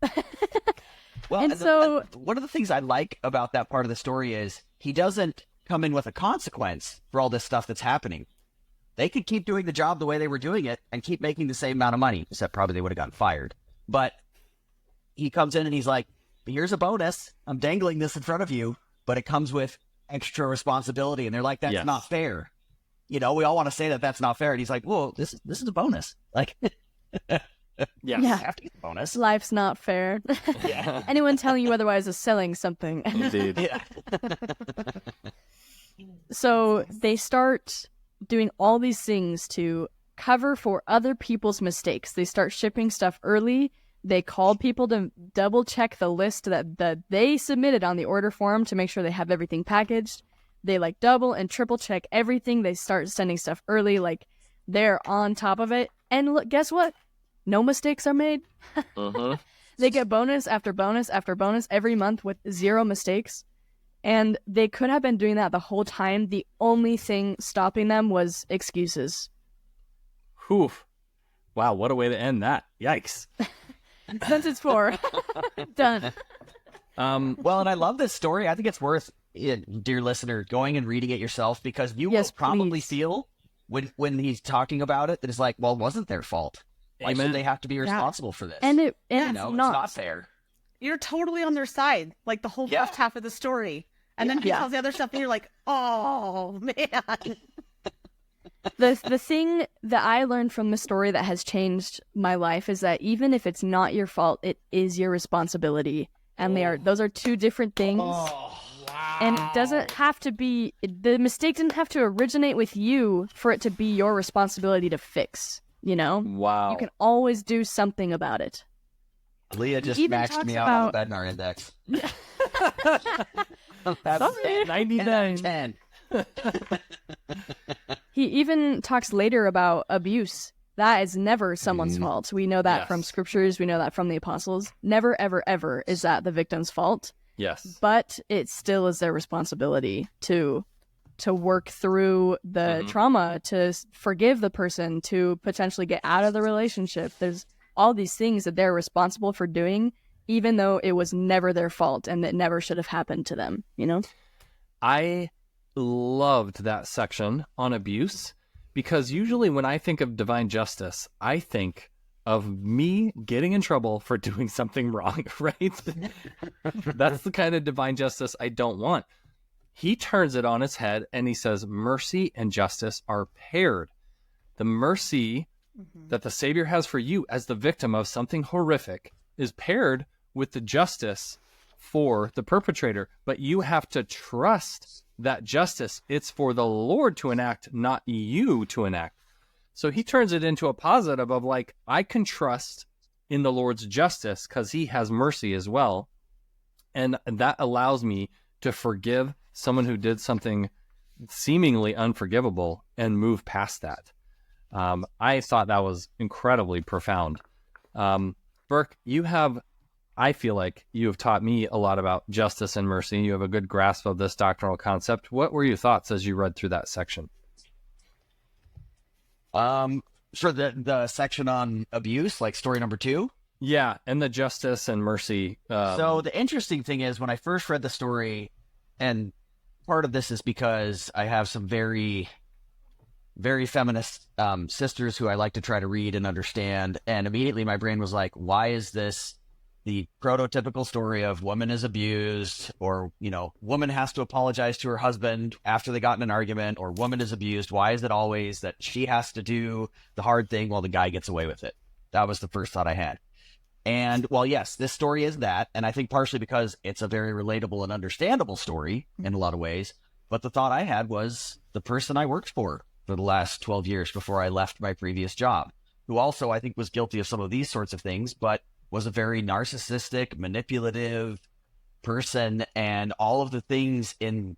Well, and one of the things I like about that part of the story is he doesn't come in with a consequence for all this stuff that's happening. They could keep doing the job the way they were doing it and keep making the same amount of money, except probably they would have gotten fired. But he comes in and he's like, here's a bonus. I'm dangling this in front of you, but it comes with extra responsibility. And they're like, that's not fair. You know, we all want to say that that's not fair. And he's like, well, this is a bonus. Like, you have to get the bonus. Life's not fair. Yeah. Anyone telling you otherwise is selling something. Indeed. Yeah. So they start doing all these things to cover for other people's mistakes. They start shipping stuff early. They call people to double check the list that they submitted on the order form to make sure they have everything packaged. They like double and triple check everything. They start sending stuff early. Like they're on top of it. And look, guess what? No mistakes are made. They get bonus after bonus after bonus every month with 0 mistakes. And they could have been doing that the whole time. The only thing stopping them was excuses. Whew. Wow, what a way to end that. Yikes. Sentence 4. Done. Well, and I love this story. I think it's worth it, dear listener, going and reading it yourself, because you will probably feel when he's talking about it that it's like, well, it wasn't their fault. Why should they have to be responsible for this? And it's it's not fair. You're totally on their side, like the whole first half of the story. And then he tells the other stuff, and you're like, oh, man. The thing that I learned from the story that has changed my life is that even if it's not your fault, it is your responsibility. And those are 2 different things. Oh, wow. And it doesn't have to be, the mistake didn't have to originate with you for it to be your responsibility to fix, you know? Wow. You can always do something about it. Leah just Even maxed me talks out on the about- Bednar index. Sorry. 99. 10. He even talks later about abuse. That is never someone's fault. We know that from scriptures. We know that from the apostles. Never, ever, ever is that the victim's fault. Yes. But it still is their responsibility to work through the trauma, to forgive the person, to potentially get out of the relationship. There's all these things that they're responsible for doing, even though it was never their fault and it never should have happened to them, you know? I loved that section on abuse because usually when I think of divine justice, I think of me getting in trouble for doing something wrong, right? That's the kind of divine justice I don't want. He turns it on its head and he says mercy and justice are paired. The mercy that the Savior has for you as the victim of something horrific is paired with the justice for the perpetrator. But you have to trust that justice. It's for the Lord to enact, not you to enact. So he turns it into a positive of like, I can trust in the Lord's justice because he has mercy as well. And that allows me to forgive someone who did something seemingly unforgivable and move past that. I thought that was incredibly profound. Burke, I feel like you have taught me a lot about justice and mercy. You have a good grasp of this doctrinal concept. What were your thoughts as you read through that section? For the section on abuse, like story number 2? Yeah, and the justice and mercy. So the interesting thing is when I first read the story, and part of this is because I have some very, very feminist sisters who I like to try to read and understand, and immediately my brain was like, why is this the prototypical story of woman is abused, or, woman has to apologize to her husband after they got in an argument, or woman is abused? Why is it always that she has to do the hard thing while the guy gets away with it? That was the first thought I had. And well, yes, this story is that, and I think partially because it's a very relatable and understandable story in a lot of ways, but the thought I had was the person I worked for the last 12 years before I left my previous job, who also I think was guilty of some of these sorts of things, but was a very narcissistic, manipulative person, and all of the things in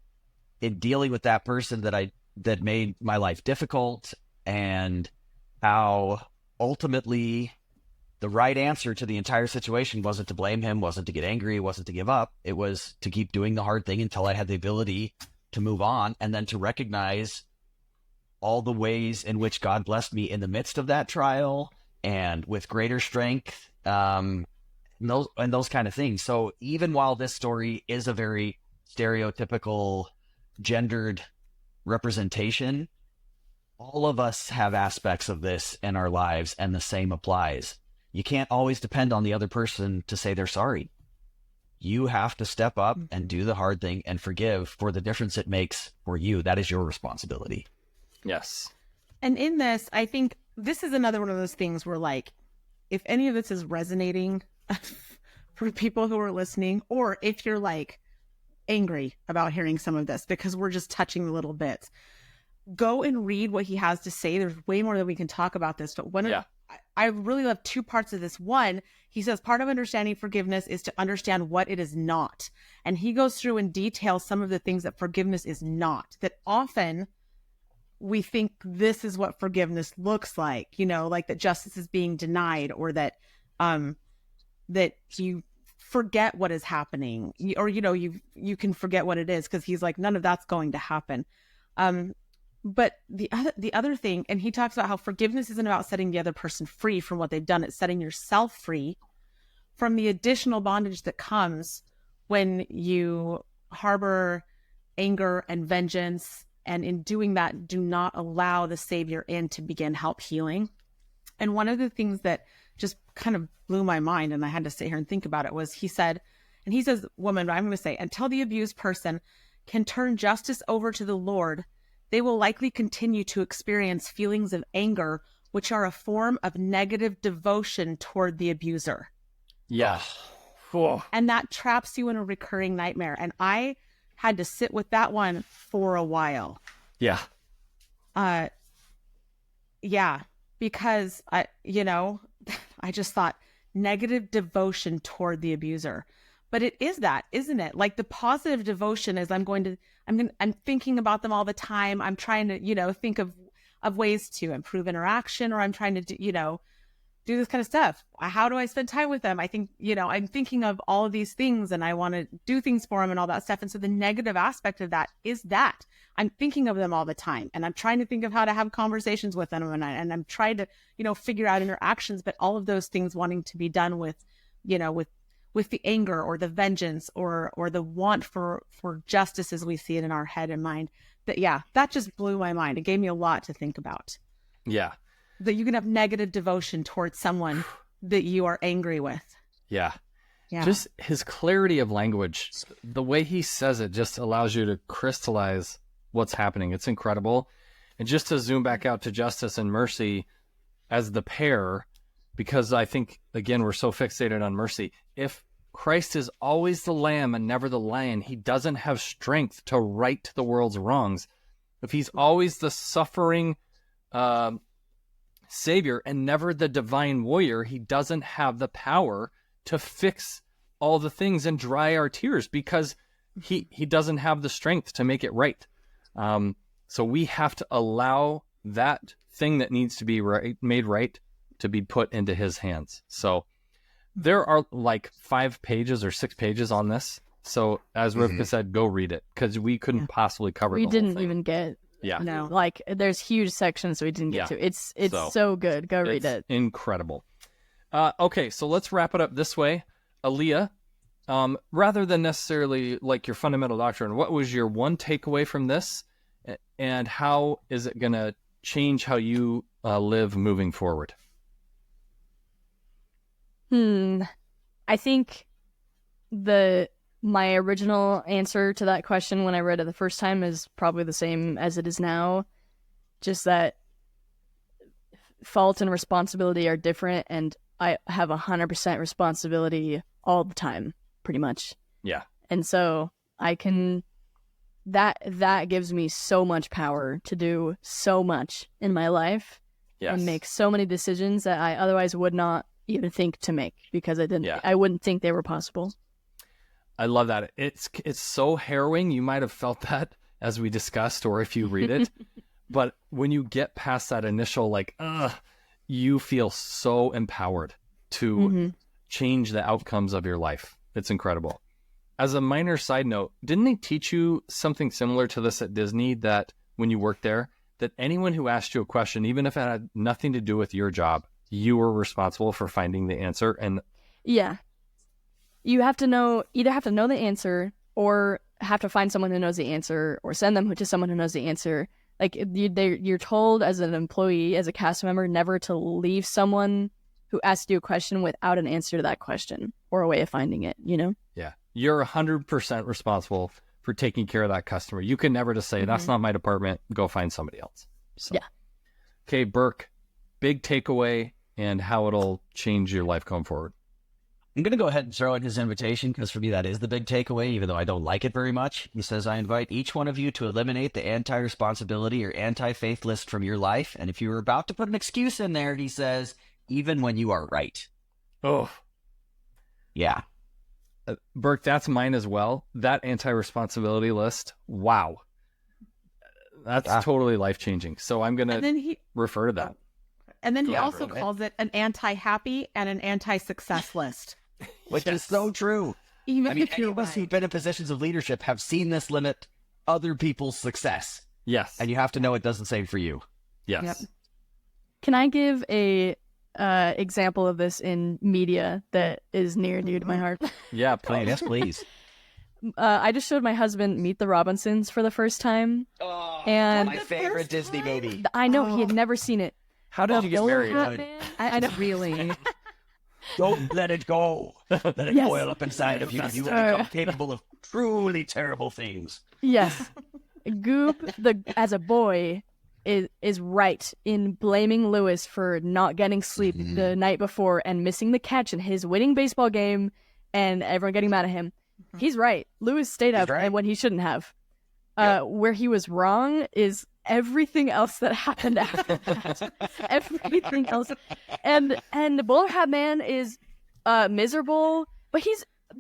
dealing with that person that made my life difficult, and how ultimately the right answer to the entire situation wasn't to blame him, wasn't to get angry, wasn't to give up. It was to keep doing the hard thing until I had the ability to move on, and then to recognize all the ways in which God blessed me in the midst of that trial and with greater strength. And those kind of things. So even while this story is a very stereotypical gendered representation, all of us have aspects of this in our lives, and the same applies. You can't always depend on the other person to say they're sorry. You have to step up and do the hard thing and forgive for the difference it makes for you. That is your responsibility. Yes. And in this, I think this is another one of those things where, like, if any of this is resonating for people who are listening, or if you're like angry about hearing some of this because we're just touching the little bits, go and read what he has to say. There's way more that we can talk about this, but I really love 2 parts of this. One, he says part of understanding forgiveness is to understand what it is not. And he goes through and details some of the things that forgiveness is not, that often we think this is what forgiveness looks like, like that justice is being denied, or that that you forget what is happening, or you can forget what it is, because he's like, none of that's going to happen. But the other thing, and he talks about how forgiveness isn't about setting the other person free from what they've done. It's setting yourself free from the additional bondage that comes when you harbor anger and vengeance. And in doing that, do not allow the Savior in to begin help healing. And one of the things that just kind of blew my mind, and I had to sit here and think about it, was he says, woman, I'm going to say, until the abused person can turn justice over to the Lord, they will likely continue to experience feelings of anger, which are a form of negative devotion toward the abuser. Yeah. And that traps you in a recurring nightmare. And I had to sit with that one for a while. Yeah. Yeah, because I just thought negative devotion toward the abuser. But it is that, isn't it? Like the positive devotion is I'm thinking about them all the time. I'm trying to, think of ways to improve interaction, or I'm trying to do this kind of stuff. How do I spend time with them? I think, I'm thinking of all of these things, and I want to do things for them and all that stuff. And so the negative aspect of that is that I'm thinking of them all the time, and I'm trying to think of how to have conversations with them. And I'm trying to, figure out interactions, but all of those things wanting to be done with the anger or the vengeance or the want for justice as we see it in our head and mind, that just blew my mind. It gave me a lot to think about. Yeah. That you can have negative devotion towards someone that you are angry with. Yeah. Yeah. Just his clarity of language, the way he says it just allows you to crystallize what's happening. It's incredible. And just to zoom back out to justice and mercy as the pair, because I think, again, we're so fixated on mercy. If Christ is always the lamb and never the lion, he doesn't have strength to right the world's wrongs. If he's always the suffering savior and never the divine warrior, he doesn't have the power to fix all the things and dry our tears, because he doesn't have the strength to make it right. So we have to allow that thing that needs to be made right to be put into his hands. So there are like 5 pages or 6 pages on this. So as Rivka said, go read it, because we couldn't possibly cover it. We didn't even get. Yeah. No. Like there's huge sections we didn't get to. It's so good. Go read it. Incredible. Okay, so let's wrap it up this way. Alia, rather than necessarily like your fundamental doctrine, what was your one takeaway from this, and how is it going to change how you live moving forward? I think my original answer to that question when I read it the first time is probably the same as it is now. Just that fault and responsibility are different, and I have 100% responsibility all the time, pretty much. Yeah. And so I can, that gives me so much power to do so much in my life. Yes. And make so many decisions that I otherwise would not even think to make, because I wouldn't think they were possible. I love that. It's so harrowing. You might have felt that as we discussed, or if you read it, but when you get past that initial you feel so empowered to change the outcomes of your life. It's incredible. As a minor side note, didn't they teach you something similar to this at Disney, that when you worked there, that anyone who asked you a question, even if it had nothing to do with your job, you were responsible for finding the answer? And yeah, you have to know the answer, or have to find someone who knows the answer, or send them to someone who knows the answer. Like you're told as an employee, as a cast member, never to leave someone who asked you a question without an answer to that question or a way of finding it, you know? Yeah. You're 100% responsible for taking care of that customer. You can never just say, that's not my department, go find somebody else. So. Yeah. Okay, Burke, big takeaway and how it'll change your life going forward. I'm going to go ahead and throw in his invitation, because for me that is the big takeaway, even though I don't like it very much. He says, I invite each one of you to eliminate the anti-responsibility or anti-faith list from your life. And if you were about to put an excuse in there, he says, even when you are right. Oh. Yeah. Burke, that's mine as well. That anti-responsibility list. Wow. That's totally life-changing. So I'm going to refer to that. And then he also calls it an anti-happy and an anti-success list. Which is so true. Even if any of us who've been in positions of leadership have seen this limit other people's success. Yes. And you have to know it does the same for you. Yes. Yep. Can I give a example of this in media that is near and dear to my heart? Yeah, please. Yes, please. I just showed my husband Meet the Robinsons for the first time. Oh, and my favorite Disney movie. I know, he had never seen it. How did you get married? I know. Really. Don't let it go. Let it boil up inside of you. You will become capable of truly terrible things. Yes. Goop, as a boy, is right in blaming Lewis for not getting sleep the night before and missing the catch in his winning baseball game, and everyone getting mad at him. He's right. Lewis stayed up when he shouldn't have. Where he was wrong is everything else that happened after that. Everything else. And the Bowler Hat Man is miserable,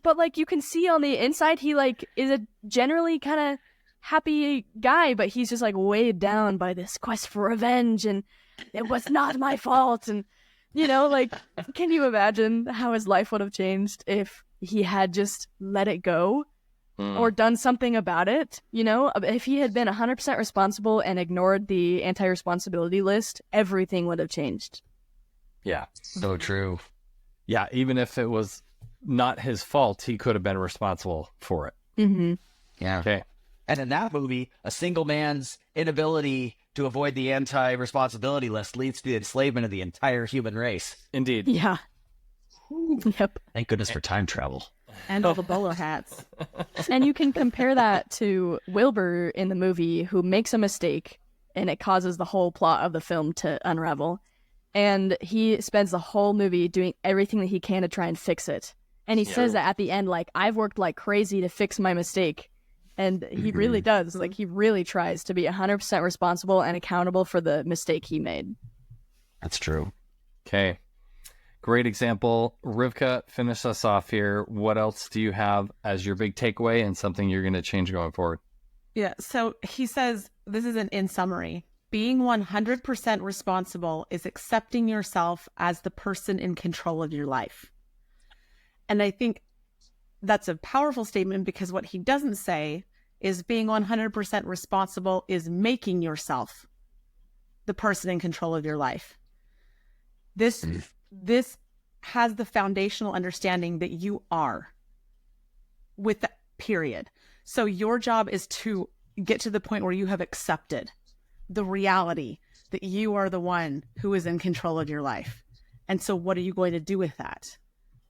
but like you can see on the inside he like is a generally kind of happy guy, but he's just like weighed down by this quest for revenge, and it was not my fault. And you know, like, can you imagine how his life would have changed if he had just let it go? Or done something about it, you know? If he had been 100% responsible and ignored the anti-responsibility list, everything would have changed. Yeah. So true. Yeah, even if it was not his fault, he could have been responsible for it. Mm-hmm. Yeah. Okay. And in that movie, a single man's inability to avoid the anti-responsibility list leads to the enslavement of the entire human race. Indeed. Yeah. Yep. Thank goodness for time travel. And all the bowler hats. And you can compare that to Wilbur in the movie, who makes a mistake and it causes the whole plot of the film to unravel. And he spends the whole movie doing everything that he can to try and fix it. And he says that at the end, like, I've worked like crazy to fix my mistake. And he really does. Like, he really tries to be 100% responsible and accountable for the mistake he made. That's true. Okay. Great example. Rivka, finish us off here. What else do you have as your big takeaway and something you're going to change going forward? Yeah. So he says, this is in summary, being 100% responsible is accepting yourself as the person in control of your life. And I think that's a powerful statement, because what he doesn't say is being 100% responsible is making yourself the person in control of your life. This has the foundational understanding that you are, with that, period. So your job is to get to the point where you have accepted the reality that you are the one who is in control of your life. And so what are you going to do with that?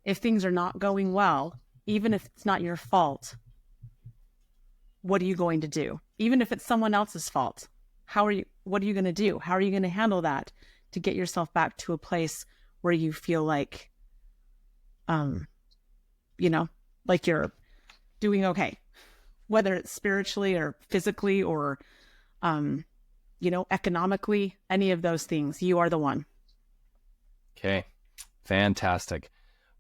If things are not going well, even if it's not your fault, what are you going to do? Even if it's someone else's fault, what are you going to do? How are you going to handle that to get yourself back to a place where you feel like, like you're doing okay, whether it's spiritually or physically or, economically, any of those things, you are the one. Okay. Fantastic.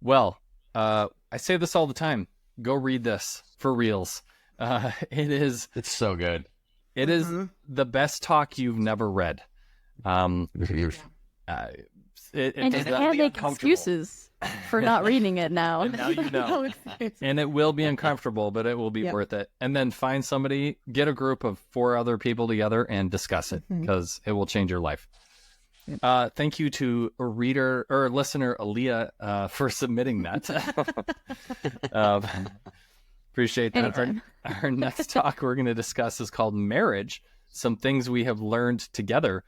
Well, I say this all the time. Go read this for reals. It's so good. It is the best talk you've never read. And you can't make excuses for not reading it now. And now you know. And it will be uncomfortable, but it will be worth it. And then find somebody, get a group of 4 other people together and discuss it, because it will change your life. Thank you to reader or listener Alia for submitting that. Appreciate that. Our next talk we're going to discuss is called Marriage, Some Things We Have Learned Together,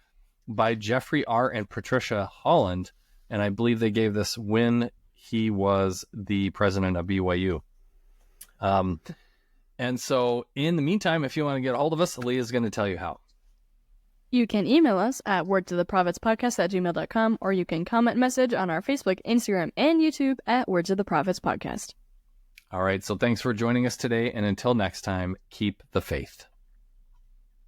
by Jeffrey R. and Patricia Holland. And I believe they gave this when he was the president of BYU. And so in the meantime, if you want to get a hold of us, Alia is going to tell you how. You can email us at wordsoftheprophets@gmail.com, or you can comment message on our Facebook, Instagram, and YouTube at Words of the Prophets Podcast. All right. So thanks for joining us today. And until next time, keep the faith.